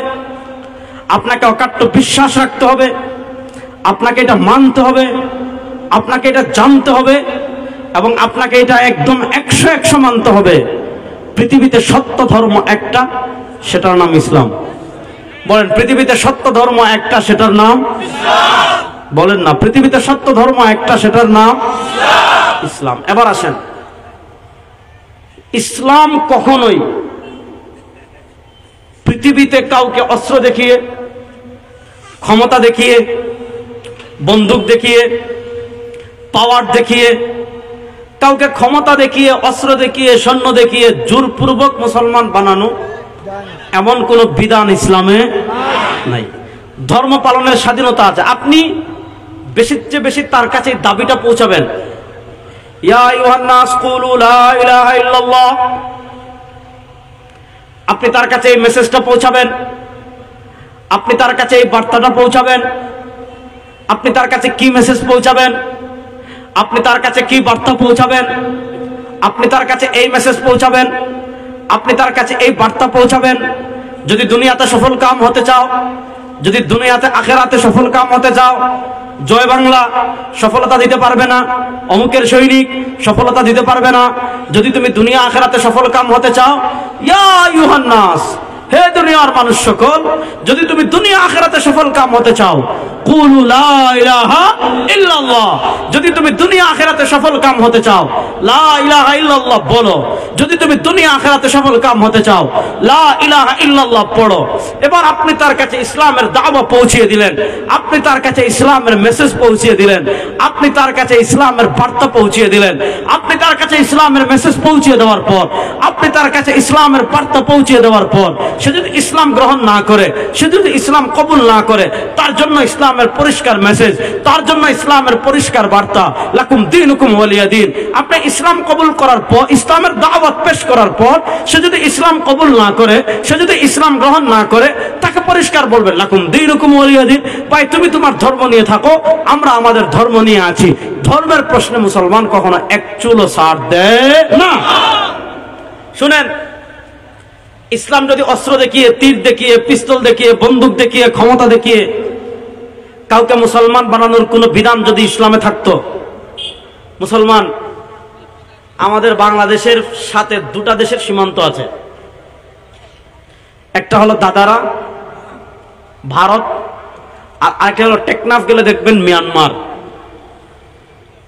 আপনাকে অকাট্য বিশ্বাস রাখতে হবে, আপনাকে এটা মানতে হবে, আপনাকে এটা জানতে হবে, এবং আপনাকে এটা একদম 100% মানতে হবে। পৃথিবীতে সত্য ধর্ম একটা, সেটার নাম ইসলাম। বলেন, পৃথিবীতে সত্য ধর্ম একটা, সেটার নাম ইসলাম। বলেন না, পৃথিবীতে সত্য ধর্ম একটা, সেটার নাম ইসলাম। এবার আসেন, ইসলাম কখনোই পৃথিবীতে কাউকে অস্ত্র দেখিয়ে, ক্ষমতা দেখিয়ে, বন্দুক দেখিয়ে, পাওয়ার দেখিয়ে, কাউকে ক্ষমতা দেখিয়ে, অস্ত্র দেখিয়ে, সৈন্য দেখিয়ে জোরপূর্বক মুসলমান বানানো এমন কোন বিধান ইসলামে নাই। ধর্ম পালনের স্বাধীনতা আছে। আপনি বেশির চেয়ে বেশি তার কাছে দাবিটা পৌঁছাবেন, ইয়া আইয়ুহান নাস কুলু লা ইলাহা ইল্লাল্লাহ। আপনি তার কাছে এই মেসেজটা পৌঁছাবেন, আপনি তার কাছে এই বার্তাটা পৌঁছাবেন। আপনি তার কাছে কি মেসেজ পৌঁছাবেন? আপনি তার কাছে কি বার্তা পৌঁছাবেন? আপনি তার কাছে এই মেসেজ পৌঁছাবেন, আপনি তার কাছে এই বার্তা পৌঁছাবেন। যদি দুনিয়াতে সফল কাম হতে চাও, যদি দুনিয়াতে আখেরাতে সফল কাম হতে চাও, জয় বাংলা সফলতা দিতে পারবে না, অমুকের সৈনিক সফলতা দিতে পারবে না। যদি তুমি দুনিয়া আখেরাতে সফল কাম হতে চাও, ইয়া আইয়ুহান নাস, হে দুনিয়ার মানুষ সকল, যদি তুমি দুনিয়া আখেরাতে সফল কাম হতে চাও, কুলু লা ইলাহা ইল্লাল্লাহ। যদি তুমি দুনিয়া আখেরাতে সফল কাম হতে চাও, লা ইলাহা ইল্লাল্লাহ বলো। যদি তুমি দুনিয়া আখেরাতে সফল কাম হতে চাও, লা ইলাহা ইল্লাল্লাহ পড়ো। এবার আপনি তার কাছে ইসলামের দাওয়া পৌঁছিয়ে দিলেন, আপনি তার কাছে ইসলামের মেসেজ পৌঁছিয়ে দিলেন, আপনি তার কাছে ইসলামের বার্তা পৌঁছিয়ে দিলেন। আপনি তার কাছে ইসলামের মেসেজ পৌঁছিয়ে দেওয়ার পর, আপনি তার কাছে ইসলামের বার্তা পৌঁছিয়ে দেওয়ার পর, সে যদি ইসলাম গ্রহণ না করে, সে যদি ইসলাম কবুল না করে, তার জন্য ইসলামের পরিষ্কার মেসেজ, তার জন্য ইসলামের পরিষ্কার বার্তা, লাকুম দীনুকুম ওয়ালিয়া দীন। আপনি ইসলাম কবুল করার পর, ইসলামের দাওয়াত পেশ করার পর, সে যদি ইসলাম কবুল না করে, সে যদি ইসলাম গ্রহণ না করে, তাকে পরিষ্কার বলবেন লাকুম দীনুকুম ওয়ালিয়া দীন। ভাই, তুমি তোমার ধর্ম নিয়ে থাকো, আমরা আমাদের ধর্ম নিয়ে আছি। ধর্মের প্রশ্নে মুসলমান কখনো এক চুলও ছাড় দেয় না। শুনেন, ইসলাম যদি অস্ত্র দেখিয়ে, তীর দেখিয়ে, পিস্তল দেখিয়ে, বন্দুক দেখিয়ে, ক্ষমতা দেখিয়ে কাউকে মুসলমান বানানোর কোন বিধান যদি ইসলামে থাকতো, মুসলমান, আমাদের বাংলাদেশের সাথে দুটা দেশের সীমান্ত আছে, একটা হলো দাদারা ভারত, আর আরেকটা হলো টেকনাফ গেলে দেখবেন মিয়ানমার।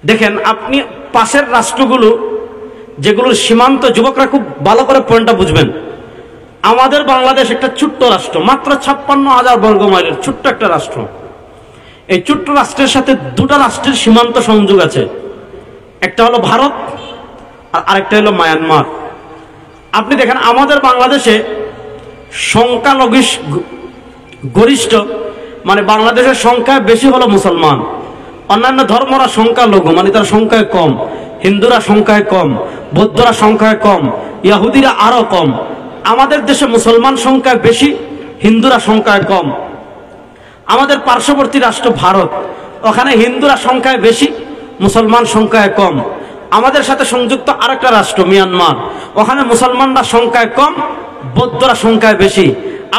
দেখেন আপনি পাশের রাষ্ট্রগুলো যেগুলোর সীমান্ত, যুবকরা খুব ভালো করে পয়েন্টটা বুঝবেন। আমাদের বাংলাদেশ একটা ছোট্ট রাষ্ট্র, মাত্র 56,000 বর্গ মাইলের ছোট্ট একটা রাষ্ট্র। এই ছোট্ট রাষ্ট্রের সাথে দুটা রাষ্ট্রের সীমান্ত সংযোগ আছে, একটা হলো ভারত আর আরেকটা হলো মায়ানমার। আপনি দেখেন আমাদের বাংলাদেশে সংখ্যালঘু গরিষ্ঠ, মানে বাংলাদেশের সংখ্যায় বেশি হলো মুসলমান, অন্যান্য ধর্মরা সংখ্যালঘু, মানে তার সংখ্যায় কম। হিন্দুরা সংখ্যায় কম, বৌদ্ধরা সংখ্যায় কম, ইহুদিরা আরো কম। আমাদের দেশে মুসলমান সংখ্যায় বেশি, হিন্দুরা সংখ্যায় কম। আমাদের পার্শ্ববর্তী রাষ্ট্র ভারত, ওখানে হিন্দুরা সংখ্যায় বেশি, মুসলমান সংখ্যায় কম। আমাদের সাথে সংযুক্ত আরেকটা রাষ্ট্র মিয়ানমার, ওখানে মুসলমানরা সংখ্যায় কম, বৌদ্ধরা সংখ্যায় বেশি।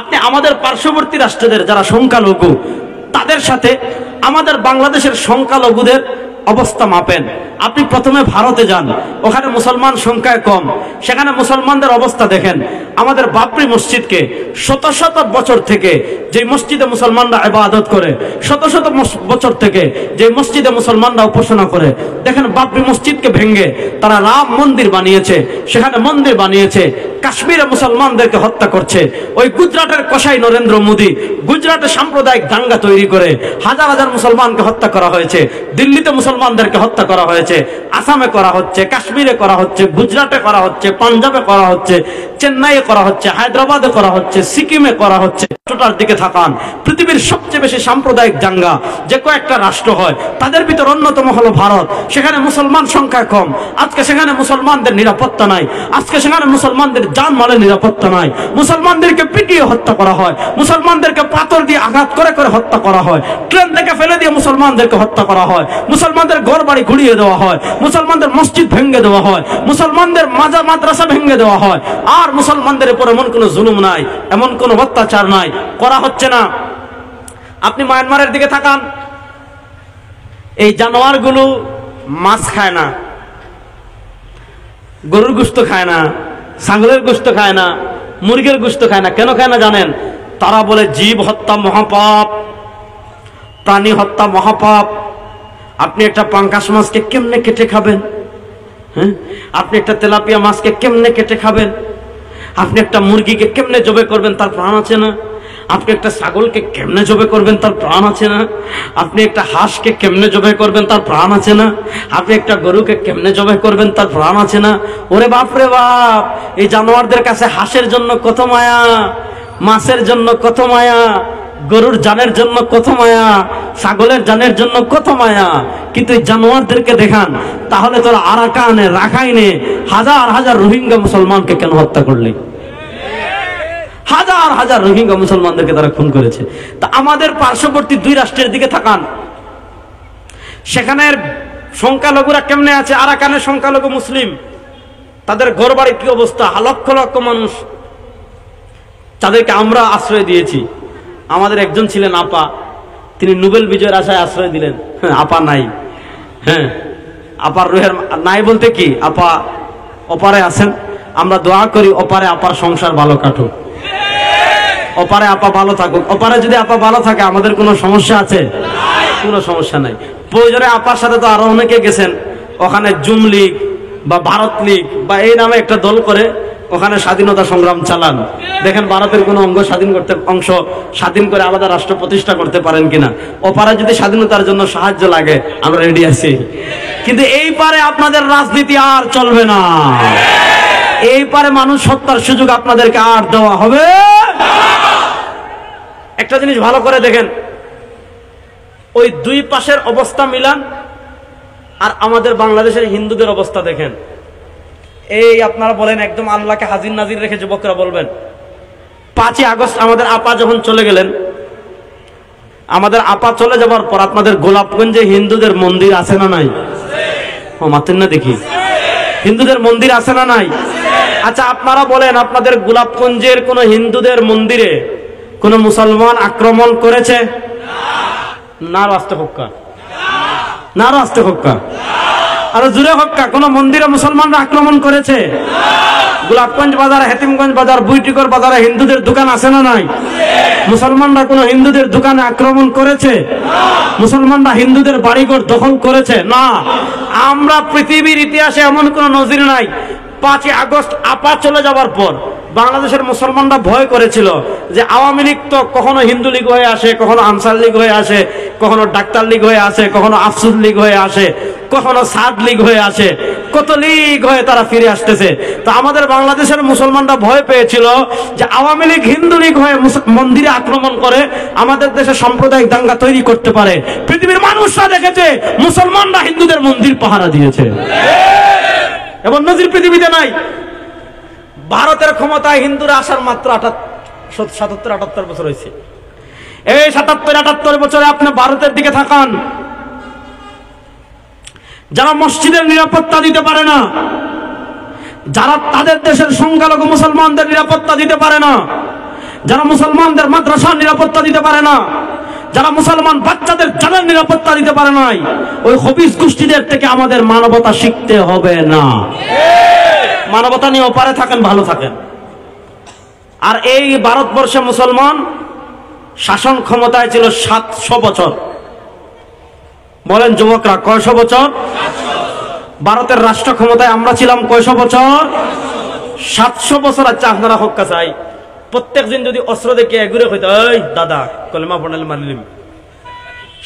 আপনি আমাদের পার্শ্ববর্তী রাষ্ট্রদের যারা সংখ্যালঘু, তাদের সাথে আমাদের বাংলাদেশের সংখ্যালঘুদের অবস্থা মাপেন। আপনি প্রথমে ভারতে যান, ওখানে মুসলমান সংখ্যায় কম, সেখানে মুসলমানদের অবস্থা দেখেন। আমাদের বাবরি মসজিদকে শত শত বছর থেকে যে মসজিদে মুসলমানরা ইবাদত করে, শত শত বছর থেকে যে মসজিদে মুসলমানরা উপাসনা করে, দেখেন বাবরি মসজিদকে ভেঙে তারা রাম মন্দির বানিয়েছে, সেখানে মন্দির বানিয়েছে। কাশ্মীরে মুসলমানদেরকে হত্যা করছে। ওই গুজরাটের কসাই নরেন্দ্র মোদী গুজরাটে সাম্প্রদায়িক দাঙ্গা তৈরি করে হাজার হাজার মুসলমানকে হত্যা করা হয়েছে। দিল্লিতে মুসলমানদেরকে হত্যা করা হয়েছে, আসামে করা হচ্ছে, কাশ্মীরে করা হচ্ছে, গুজরাটে করা হচ্ছে, পাঞ্জাবে করা হচ্ছে, চেন্নাইয়ে করা হচ্ছে, হায়দ্রাবাদে করা হচ্ছে, সিকিমে করা হচ্ছে। ছোটার দিকে থাকান, পৃথিবীর সবচেয়ে বেশি সাম্প্রদায়িক দাঙ্গা যে কয়েকটা রাষ্ট্র হয়, তাদের ভিতর অন্যতম হলো ভারত। সেখানে মুসলমান সংখ্যা কম, আজকে সেখানে মুসলমানদের নিরাপত্তা নাই, আজকে সেখানে মুসলমানদের জানমালের নিরাপত্তা নাই। মুসলমানদেরকে পিটিয়ে হত্যা করা হয়, মুসলমানদেরকে পাথর দিয়ে আঘাত করে করে হত্যা করা হয়, ট্রেন থেকে ফেলে দিয়ে মুসলমানদেরকে হত্যা করা হয়, মুসলমানদের ঘর বাড়ি ঘুরিয়ে দেওয়া হয়, মুসলমানদের মসজিদ ভেঙে দেওয়া হয়, মুসলমানদের মাদ্রাসা ভেঙে দেওয়া হয়, আর মুসলমানদের উপর এমন কোনো জুলুম নাই, এমন কোনো অত্যাচার নাই, করা হচ্ছে না। আপনি মায়ানমারের দিকে তাকান, এই জানোয়ারগুলো মাছ খায় না, গরুর গোশত খায় না, ছাগলের গোশত খায় না, মুরগির গোশত খায় না। কেন খায় না জানেন? তারা বলে জীব হত্যা মহাপাপ, প্রাণী হত্যা মহাপাপ। আপনি একটা পাঙ্কাশ মাছকে কেমনে কেটে খাবেন? হ্যাঁ, আপনি একটা তেলাপিয়া মাছকে কেমনে কেটে খাবেন? আপনি একটা মুরগিকে কেমনে জবে করবেন? তার প্রাণ আছে না। আপনি একটা ছাগলকে কেমনে জবে করবেন? তার প্রাণ আছে না। আপনি একটা হাঁসকে কেমনে জবে করবেন? তার প্রাণ আছে না। আপনি একটা গরুকে কেমনে জবে করবেন? তার প্রাণ আছে না। ওরে বাপ রে বাপ, এই জানোয়ারদের কাছে হাঁসের জন্য কত মায়া, মাছের জন্য কত মায়া, গরুর জানের জন্য কত মায়া, ছাগলের জানের জন্য কত মায়া। কিন্তু এই জানোয়ারদেরকে দেখান, তাহলে তোরা আরাকানে, রাখাইনে হাজার হাজার রোহিঙ্গা মুসলমানকে কেন হত্যা করলি? হাজার হাজার রোহিঙ্গা মুসলমানদেরকে তারা খুন করেছে। তা আমাদের পার্শ্ববর্তী দুই রাষ্ট্রের দিকে তাকান, সেখানের সংখ্যালঘুরা কেমনে আছে? আরাকানের সংখ্যালঘু মুসলিম, তাদের ঘর বাড়ির কি অবস্থা? লক্ষ লক্ষ মানুষ, তাদেরকে আমরা আশ্রয় দিয়েছি। আমাদের একজন ছিলেন আপা, তিনি নোবেল বিজয়ের আশায় আশ্রয় দিলেন। আপা নাই, হ্যাঁ, আপার রুহের নাই বলতে কি, আপা অপারে আছেন। আমরা দোয়া করি অপারে আপার সংসার ভালো কাটুক, অপারে আপা ভালো থাকুক। অপারে যদি আপা ভালো থাকে আমাদের কোনো সমস্যা আছে? কোনো সমস্যা নাই। প্রয়োজনে আপার সাথে তো আরো অনেকে গেছেন, ওখানে জুম লীগ বা ভারত লীগ বা এই নামে একটা দল করে ওখানে স্বাধীনতা সংগ্রাম চালান। দেখেন ভারতের কোনো অংশ স্বাধীন করে আলাদা রাষ্ট্র প্রতিষ্ঠা করতে পারেন কিনা। ওপারে যদি স্বাধীনতার জন্য সাহায্য লাগে আমরা রেডি আছি। কিন্তু এই পারে আপনাদের রাজনীতি আর চলবে না। এই পারে মানুষ হত্যার সুযোগ আপনাদেরকে আর দেওয়া হবে। একটা জিনিস ভালো করে দেখেন, ওই দুই পাশের অবস্থা মিলান আর আমাদের বাংলাদেশের হিন্দুদের অবস্থা দেখেন। এই আপনারা বলেন একদম আল্লাহকে হাজির নাজির রেখে যুবকরা বলবেন, 5ই আগস্ট আমাদের আপা যখন চলে গেলেন, আমাদের আপা চলে যাবার পর আপনাদের গোলাপগঞ্জে হিন্দুদের মন্দির আছে না নাই? ও মাতেন না দেখি, হিন্দুদের মন্দির আছে না নাই? আচ্ছা আপনারা বলেন, আপনাদের গোলাপগঞ্জের কোন হিন্দুদের মন্দিরে কোন মুসলমান আক্রমণ করেছে? না রাস্তে হক্কা, না রাস্তে হক্কা, আরো জুড়ে হক্কা। কোন মন্দিরে মুসলমানরা আক্রমণ করেছে? গোলাপগঞ্জ বাজারে, হেতিমগঞ্জ বাজার, বুইটিকর বাজারে হিন্দুদের দোকান আছে না নাই? মুসলমানরা কোন হিন্দুদের দোকানে আক্রমণ করেছে? মুসলমানরা হিন্দুদের বাড়িঘর দখল করেছে? না। আমরা পৃথিবীর ইতিহাসে এমন কোন নজির নাই। 5ই আগস্ট আপা চলে যাওয়ার পর বাংলাদেশের মুসলমানরা ভয় করেছিল যে আওয়ামী লীগ তো কখনো হিন্দু লীগ হয়ে আসে, কখনো আনসার লীগ হয়ে আসে, কখনো ডাক্তার লীগ হয়ে আসে, কখনো আফসুস লীগ হয়ে আসে, কখনো সাদ লীগ হয়ে আসে, কত লীগ হয়ে তারা ফিরে আসতেছে। তো আমাদের বাংলাদেশের মুসলমানরা ভয় পেয়েছিল যে আওয়ামী লীগ হিন্দু লীগ হয়ে মন্দিরে আক্রমণ করে আমাদের দেশে সাম্প্রদায়িক দাঙ্গা তৈরি করতে পারে। পৃথিবীর মানুষরা দেখেছে মুসলমানরা হিন্দুদের মন্দির পাহারা দিয়েছে, এবং নজির পৃথিবীতে নাই। ভারতের ক্ষমতায় হিন্দুরা আসার মাত্র 77-78 বছর হয়েছে। এই 77-78 বছরে আপনি ভারতের দিকে তাকান, যারা মসজিদের নিরাপত্তা দিতে পারে না, যারা তাদের দেশের সংখ্যালঘু মুসলমানদের নিরাপত্তা দিতে পারে না, যারা মুসলমানদের মাদ্রাসার নিরাপত্তা দিতে পারে না, যারা মুসলমান বাচ্চাদের জানের নিরাপত্তা দিতে পারে নাই, ওই খবিস গোষ্ঠীদের থেকে আমাদের মানবতা শিখতে হবে না। মানবতা নিয়ে ওপারে থাকেন, ভালো থাকেন। আর এই ভারতবর্ষে মুসলমান শাসন ক্ষমতায় ছিল 700 বছর। বলেন যুবকরা, কয়শো বছর? ভারতের রাষ্ট্র ক্ষমতায় আমরা ছিলাম কয়শো বছর? 700 বছর। আচ্ছা আপনারা হক্কা চাই, প্রত্যেক দিন যদি অস্ত্র দেখিয়ে ঘুরে হইতো, ওই দাদা কলেমা পড়ালে মারলিম।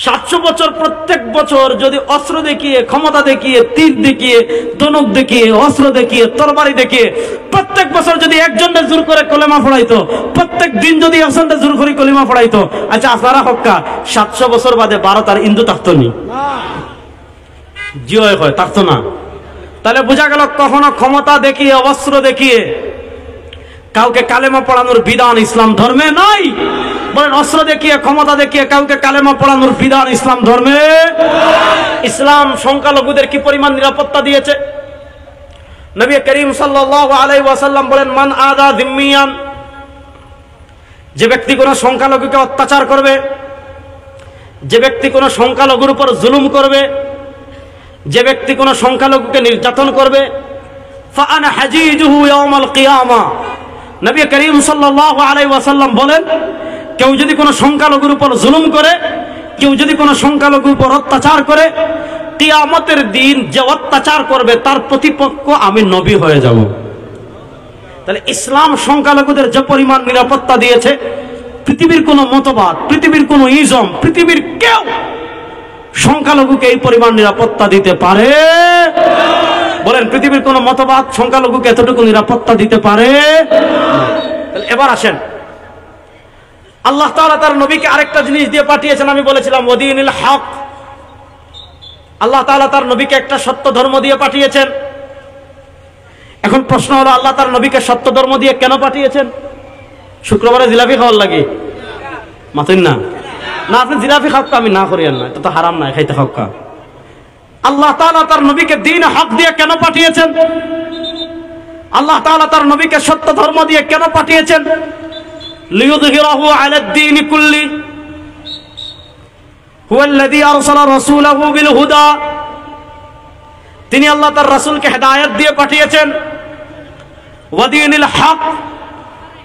700 বছর প্রত্যেক বছর যদি অস্ত্র দেখিয়ে, ক্ষমতা দেখিয়ে, তীর দেখিয়ে, ধনুক দেখিয়ে, অস্ত্র দেখিয়ে, তরবারি দেখিয়ে প্রত্যেক বছর যদি একজনের জোর করে কলেমা পড়াইতো, প্রত্যেক দিন যদি একজনের জোর করে কলেমা পড়াইতো, আচ্ছা আপনারা হক্কা 700 বছর বাদে ভারত আর হিন্দু থাকতো নি? জি হয়, থাকতো না। তাহলে বোঝা গেল কখনো ক্ষমতা দেখিয়ে, অস্ত্র দেখিয়ে কাউকে কালেমা পড়ানোর বিধান ইসলাম ধর্মে নাই। বলেন অস্ত্র দেখিয়ে, ক্ষমতা দেখিয়ে কাউকে কালেমা পড়ানোর বিধান ইসলাম ধর্মে। ইসলাম সংখ্যালঘুদের কি পরিমাণ নিরাপত্তা দিয়েছে। নবী করিম সাল্লাল্লাহু আলাইহি ওয়াসাল্লাম বলেন, মান আদা যিম্মিয়ান, যে ব্যক্তি কোনো সংখ্যালঘুকে অত্যাচার করবে, যে ব্যক্তি কোনো সংখ্যালঘুর উপর জুলুম করবে, যে ব্যক্তি কোনো সংখ্যালঘুকে নির্যাতন করবে, ফাআনা হাজিজুহু ইয়াউমাল কিয়ামা। নবী করিম সাল্লাল্লাহু আলাইহি ওয়াসাল্লাম বলেন, কেউ যদি কোনো সংখ্যালঘুর উপর জুলুম করে, কেউ যদি কোনো সংখ্যালঘুর উপর অত্যাচার করে, কিয়ামতের দিন যে অত্যাচার করবে তার প্রতিপক্ষ আমি নবী হয়ে যাব। তাহলে ইসলাম সংখ্যালঘুদের যে পরিমাণ নিরাপত্তা দিয়েছে, পৃথিবীর কোন মতবাদ, পৃথিবীর কোন ইজম, পৃথিবীর কেউ সংখ্যালঘুকে এই পরিমাণ নিরাপত্তা দিতে পারে? বলেন, পৃথিবীর কোন মতবাদ সংখ্যালঘুকে এতটুকু নিরাপত্তা দিতে পারে? এবার আসেন, আল্লাহ তাআলা তার নবীকে আরেকটা জিনিস দিয়ে পাঠিয়েছেন। আমি বলেছিলাম ওয়াদিনিল হক। আল্লাহ তাআলা তার নবীকে একটা সত্য ধর্ম দিয়ে পাঠিয়েছেন। এখন প্রশ্ন হলো, আল্লাহ তার নবীকে সত্য ধর্ম দিয়ে কেন পাঠিয়েছেন? শুক্রবারে জিলাপি খাওয়ার লাগে মাতুন না না, আপনি জিলাপি খাওয়া আমি না করিয়েন না, এটা তো হারাম না, খাইতে খাওয়া। আল্লাহ তাআলা তার নবীকে দ্বীন হক দিয়ে কেন পাঠিয়েছেন? আল্লাহ তাআলা তার নবীকে সত্য ধর্ম দিয়ে কেন পাঠিয়েছেন? লিইয়ুযহিরাহু আলাদ দ্বীনি কুল্লি হুয়াল্লাযী আরসালা রাসূলাহু বিল হুদা। তিনি আল্লাহ তার রাসূলকে হেদায়েত দিয়ে পাঠিয়েছেন। ওয়া দীনিল হক,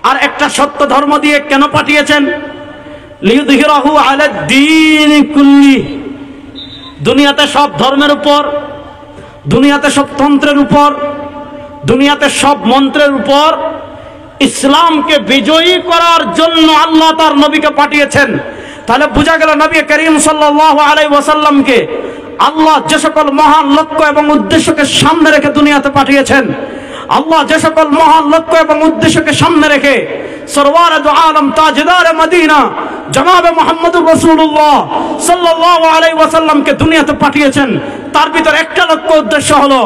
আর একটা সত্য ধর্ম দিয়ে কেন পাঠিয়েছেন? লিইয়ুযহিরাহু আলাদ দ্বীনি কুল্লি, দুনিয়াতে সব ধর্মের উপর, দুনিয়াতে সব তন্ত্রের উপর, দুনিয়াতে সব মন্ত্রের উপর ইসলামকে বিজয়ী করার জন্য আল্লাহ তার নবীকে পাঠিয়েছেন। তাহলে বোঝা গেল নবী করিম সাল্লাল্লাহু আলাইহি ওয়াসাল্লামকে আল্লাহ যে সকল মহান লক্ষ্য এবং উদ্দেশ্যকে সামনে রেখে দুনিয়াতে পাঠিয়েছেন, আল্লাহ যে সকল মহান লক্ষ্য এবং উদ্দেশ্যকে সামনে রেখে সরওয়ার দু আলম তাজদার মদিনা জনাবে মুহাম্মদুর রাসূলুল্লাহ সাল্লাল্লাহু আলাইহি ওয়াসাল্লামকে দুনিয়াতে পাঠিয়েছেন, তার ভিতর একটা লক্ষ্য উদ্দেশ্য হলো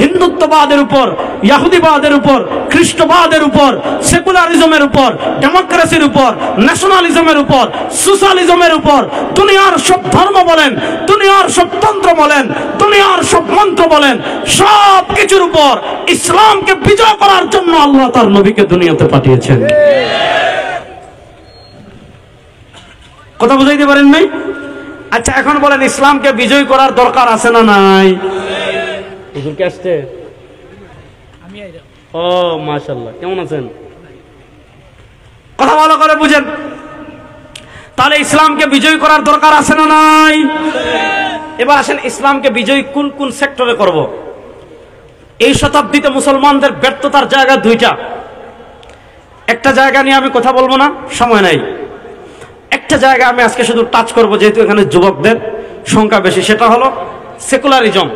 হিন্দুত্ববাদের উপর, ইহুদিবাদের উপর, খ্রিস্টবাদের উপর, সেকুলারিজমের উপর, ডেমোক্রেসির উপর, ন্যাশনালিজমের উপর, সোশ্যালিজমের উপর, দুনিয়ার সব ধর্ম বলেন, দুনিয়ার সব তন্ত্র বলেন, দুনিয়ার সব মন্ত্র বলেন, সব কিছুর উপর ইসলামকে বিজয় করার জন্য আল্লাহ তার নবীকে দুনিয়াতে পাঠিয়েছেন। কথা বুঝাইতে পারেন নাই? আচ্ছা, এখন বলেন ইসলামকে বিজয় করার দরকার আছে না নাই? হুজুর কে আসছে? ও মাশাআল্লাহ, কেমন আছেন? কথা ভালো করে বুঝেন। তাহলে ইসলামকে বিজয় করার দরকার আছে না নাই? এবার আসেন, ইসলামকে বিজয় কোন কোন সেক্টরে করব? এই শতাব্দীতে মুসলমানদের ব্যর্থতার জায়গা দুইটা। একটা জায়গা নিয়ে আমি কথা বলবো না, সময় নাই। একটা জায়গা আমি আজকে শুধু টাচ করব, যেহেতু এখানে যুবকদের সংখ্যা বেশি, সেটা হলো সেকুলারিজম।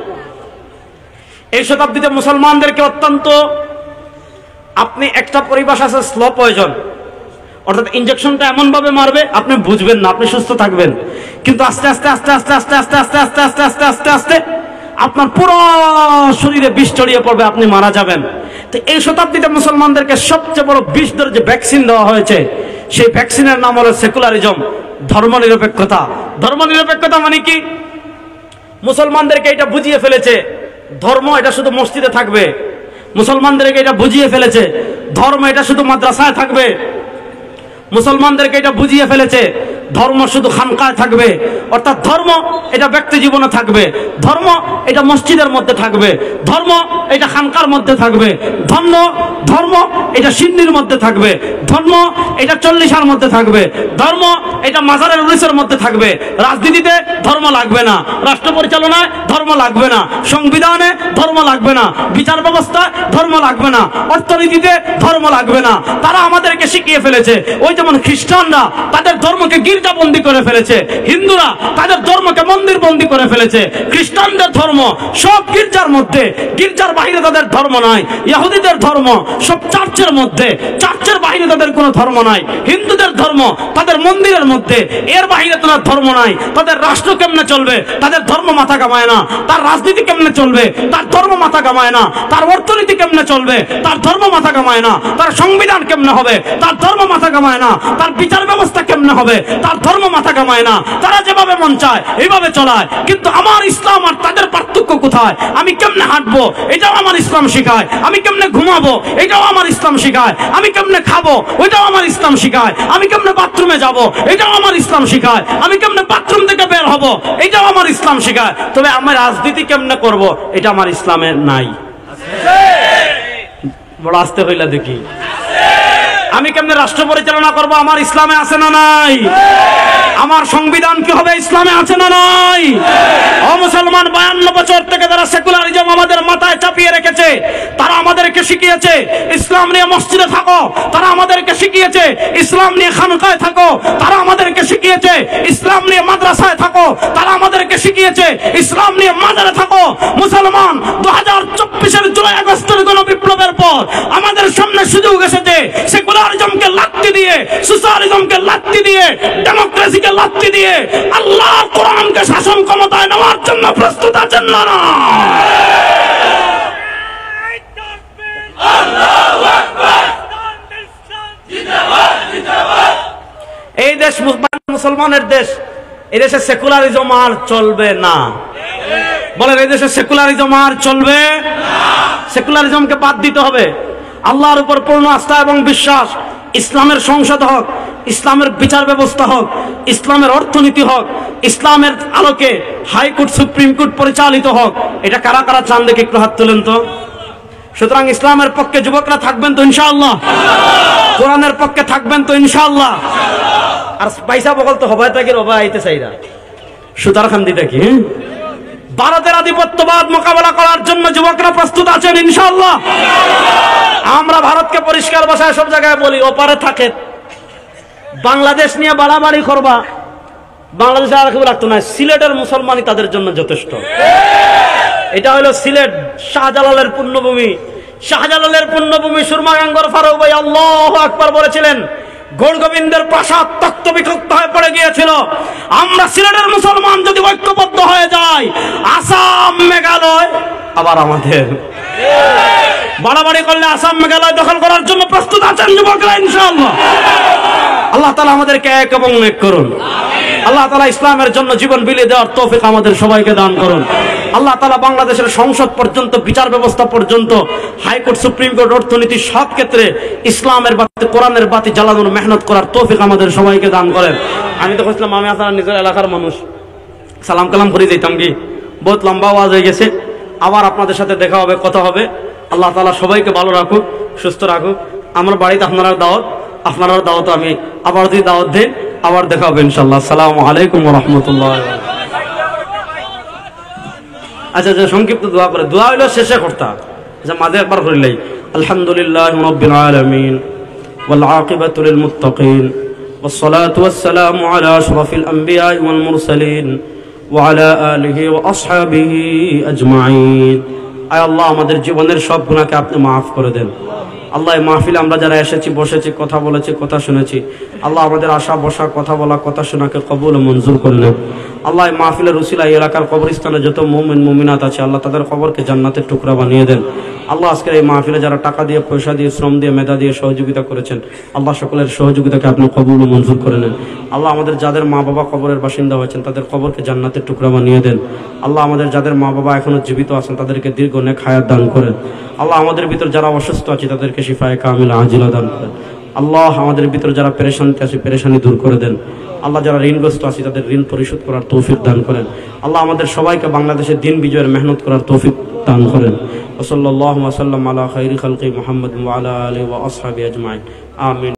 এই শতাব্দীতে মুসলমানদেরকে অত্যন্ত, আপনি একটা পরিভাষা আছে স্লো পয়জন, অর্থাৎ ইনজেকশনটা এমন ভাবে মারবে আপনি বুঝবেন না, আপনি সুস্থ থাকবেন, কিন্তু আস্তে আস্তে আস্তে আস্তে আস্তে আস্তে আস্তে আস্তে আস্তে আস্তে আস্তে আস্তে আপনার পুরো শরীরে বিষ ছড়িয়ে পড়বে, আপনি মারা যাবেন। তো এই শতাব্দীতে মুসলমানদেরকে সবচেয়ে বড় বিষ ধরে যে ভ্যাকসিন দেওয়া হয়েছে, সেই ভ্যাকসিনের নাম হলো সেকুলারিজম, ধর্মনিরপেক্ষতা। ধর্মনিরপেক্ষতা মানে কি? মুসলমানদেরকে এটা বুঝিয়ে ফেলেছে ধর্ম এটা শুধু মসজিদে থাকবে, মুসলমানদেরকে এটা বুঝিয়ে ফেলেছে ধর্ম এটা শুধু মাদ্রাসায় থাকবে, মুসলমানদেরকে এটা বুঝিয়ে ফেলেছে ধর্ম শুধু খানকায় থাকবে, অর্থাৎ ধর্ম এটা ব্যক্তি জীবনে থাকবে, ধর্ম এটা মসজিদের মধ্যে থাকবে, ধর্ম এটা খানকার মধ্যে থাকবে, ধর্ম এটা সিন্নির মধ্যে থাকবে, ধর্ম এটা চল্লিশার মধ্যে থাকবে, ধর্ম এটা মাজারের উনিশের মধ্যে থাকবে। রাজনীতিতে ধর্ম লাগবে না, রাষ্ট্র পরিচালনায় ধর্ম লাগবে না, সংবিধানে ধর্ম লাগবে না, বিচার ব্যবস্থায় ধর্ম লাগবে না, অর্থনীতিতে ধর্ম লাগবে না। তারা আমাদেরকে শিখিয়ে ফেলেছে, ওই যেমন খ্রিস্টানরা তাদের ধর্মকে গির্জা বন্দী করে ফেলেছে, হিন্দুরা তাদের ধর্মকে মন্দির বন্দী করে ফেলেছে, খ্রিস্টানদের ধর্ম সব গির্জার মধ্যে, গির্জার বাইরে তাদের ধর্ম নাই, ইহুদিদের ধর্ম সব চার্চের মধ্যে, চার্চের বাইরে তাদের কোনো ধর্ম নাই, হিন্দুদের ধর্ম তাদের মন্দিরের মধ্যে, এর বাইরে তাদের ধর্ম নাই। তাদের রাষ্ট্র কেমনে চলবে? তাদের ধর্ম মাথা কামায় না। তার রাজনীতি কেমনে চলবে? তার ধর্ম মাথা কামায় না। তার অর্থনীতি কেমনে চলবে? তার ধর্ম মাথা কামায় না। তার সংবিধান কেমনে হবে? তার ধর্ম মাথা কামায় না। তার বিচার ব্যবস্থা কেমনে কেমনে হবে, তার ধর্ম মাথা কামায় না, তারা যেভাবে মন চায় এইভাবে চলায়। কিন্তু আমার ইসলাম আর তাদের পার্থক্য কোথায়? আমি কেমনে হাঁটবো এটাও আমার ইসলাম শিখায়, আমি কেমনে ঘুমাবো এটাও আমার ইসলাম শিখায়, আমি কেমনে খাবো ওইটাও আমার ইসলাম শিখায়, আমি কেমনে বাথরুমে যাব এটাও আমার ইসলাম শিখায়, আমি কেমনে বাথরুম থেকে বের হব এটাও আমার ইসলাম শিখায়। তবে আমি রাজনীতি কেমনে করব এটা আমার ইসলামে নাই। বড় আস্তে হইলা দেখি। আমি কেমনে রাষ্ট্র পরিচালনা করব আমার ইসলামে আছে না নাই? আমার সংবিধান কি হবে ইসলামে আছে না নাই? ও মুসলমান, 52 বছর থেকে যারা সেকুলারিজম আমাদের মাথায় চাপিয়ে রেখেছে, তারা আমাদেরকে শিখিয়েছে ইসলাম নিয়ে মসজিদে থাকো, তারা আমাদেরকে শিখিয়েছে ইসলাম নিয়ে খানকায় থাকো, তারা আমাদেরকে শিখিয়েছে ইসলাম নিয়ে মাদ্রাসায় থাকো, তারা আমাদেরকে শিখিয়েছে ইসলাম নিয়ে মাজারে থাকো। মুসলমান, 2024-এর জুলাই আগস্টের গণবিপ্লবের পর আমাদের সামনে সুযোগ এসেছে সেকুলারিজমকে লাত্তি দিয়ে, সোশ্যালিজমকে লাত্তি দিয়ে, ডেমোক্রেসিকে লাত্তি দিয়ে আল্লাহ কোরআনকে শাসন ক্ষমতায় নেওয়ার জন্য প্রস্তুত আছেন না? এই দেশ মুসলমানের দেশ, এই দেশে সেকুলারিজম আর চলবে না। বলেন, এই দেশে সেকুলারিজম আর চলবে না। সেকুলারিজমকে বাদ দিতে হবে। আল্লাহর উপর পূর্ণ আস্থা এবং বিশ্বাস, ইসলামের সংসদ হোক, ইসলামের বিচার ব্যবস্থা হোক, ইসলামের অর্থনীতি হোক, ইসলামের আলোকে হাইকোর্ট সুপ্রিম কোর্ট পরিচালিত হোক। এটা কারা কারা চান দেখে একটু হাত তোলেন তো। সুতরাং ইসলামের পক্ষে যুবকরা থাকবেন তো ইনশাআল্লাহ? কোরআনের পক্ষে থাকবেন তো ইনশাআল্লাহ? আর পয়সা বকল তো হবে তাকে রবা আইতে চাইরা সুতার খান দিতে কি ভারতের আধিপত্যবাদ মোকাবেলা করার জন্য যুবকরা প্রস্তুত আছেন ইনশাআল্লাহ? আমরা ভারতকে পরিষ্কার ভাষায় সব জায়গায় বলি, ওপারে থাকে বাংলাদেশ নিয়ে বাড়াবাড়ি করবা, বাংলাদেশে আর কেউ লাগতো না, সিলেটের মুসলমানই তাদের জন্য যথেষ্ট। এটা হলো সিলেট, শাহজালালের পুণ্যভূমি। শাহজালালের পুণ্যভূমি সুরমাগাঙ্গর ফারুক ভাই আল্লাহু আকবার বলেছিলেন, গৌরগোবিন্দের প্রাসাদ তক্ত বিতক্ত হয়ে পড়ে গিয়েছিল। আমরা সিলেটের মুসলমান যদি ঐক্যবদ্ধ হয়ে যাই, আসাম মেঘালয় আবার আমাদের, বাড়াবাড়ি করলে আসাম মেঘালয় দখল করার জন্য প্রস্তুত আছেন যুবকরা ইনশাআল্লাহ? আল্লাহ তাআলা আমাদেরকে এক এবং নেক করুন। আল্লাহ তাআলা ইসলামের জন্য জীবন বিলিয়ে দেওয়ার তৌফিক আমাদের সবাইকে দান করুন। আল্লাহ তাআলা বাংলাদেশের সংসদ পর্যন্ত, বিচার ব্যবস্থা পর্যন্ত, হাইকোর্ট সুপ্রিম কোর্ট, অর্থনীতি, সব ক্ষেত্রে ইসলামের বাতি, কোরআনের বাতি জ্বালানোর মেহনত করার তৌফিক আমাদের সবাইকে দান করেন। আমি তো বলছিলাম আমি আপনার নিজের এলাকার মানুষ, সালাম কালাম করে দিতাম কি, বহুত লম্বা আওয়াজ হয়ে গেছে। আবার আপনাদের সাথে দেখা হবে, কথা হবে। আল্লাহ তাআলা সবাইকে ভালো রাখুক, সুস্থ রাখুক। আমার বাড়িতে আপনারা দাওয়াত, আপনারাও দাওয়াত, আমি আবার যদি দাওয়াত দেন আবার দেখা হবে ইনশাআল্লাহ। আসসালামু আলাইকুম ওয়া রাহমাতুল্লাহ। আচ্ছা, যে সংক্ষিপ্ত দোয়া করে, দোয়া হইলো শেষে করতা, আচ্ছা মাঝে একবার করিলাই। আলহামদুলিল্লাহি রাব্বিল আলামিন ওয়াল আকিবাতু লিল মুত্তাকিন ওয়াস সালাতু ওয়াস সালামু আলা আশরাফিল আমবিয়া ওয়াল মুরসালিন ওয়া আলা আলিহি ওয়া আসহাবিহি আজমাইন। আয় আল্লাহ, আমাদের জীবনের সব গুনাহকে আপনি মাফ করে দেন। আল্লাহ, এই মাহফিলে আমরা যারা এসেছি, বসেছি, কথা বলেছি, কথা শুনেছি, আল্লাহ আমাদের আশা বসা, কথা বলা, কথা শোনাকে কবুল ও মঞ্জুর করে নেন। আল্লাহ, এই মাহফিলের উসিলা এই এলাকার কবরস্থানে যত মুমিন মুমিনাত আছে, আল্লাহ তাদের কবরকে জান্নাতের টুকরা বানিয়ে দেন। আল্লাহ, আজকের এই মাহফিলে যারা টাকা দিয়ে, পয়সা দিয়ে, শ্রম দিয়ে, মেধা দিয়ে সহযোগিতা করেছেন, আল্লাহ সকলের সহযোগিতাকে আপনি কবুল ও মঞ্জুর করে নেন। আল্লাহ, আমাদের যাদের মা বাবা কবরের বাসিন্দা হয়েছেন, তাদের কবরকে জান্নাতের টুকরা বানিয়ে দেন। আল্লাহ, আমাদের যাদের মা বাবা এখনো জীবিত আছেন, তাদেরকে দীর্ঘ নেক হায়াত দান করেন। আল্লাহ, আমাদের ভিতর যারা অসুস্থ আছে, তাদেরকে শিফায়ে কামিলা আজিলা দান করেন। আল্লাহ, আমাদের ভিতর যারা পেরেশানিতে আছে, পেরেশানি দূর করে দেন। আল্লাহ, যারা ঋণগ্রস্ত আছে, তাদের ঋণ পরিশোধ করার তৌফিক দান করেন। আল্লাহ, আমাদের সবাইকে বাংলাদেশের দিন বিজয়ের মেহনত করার তৌফিক দান করেন। ওয়া সাল্লাল্লাহু ওয়া সাল্লাম আলা খায়রি খালকি মুহাম্মদ ওয়া আলা আলিহি ওয়া আসহাবিহি আজমাইন। আমিন।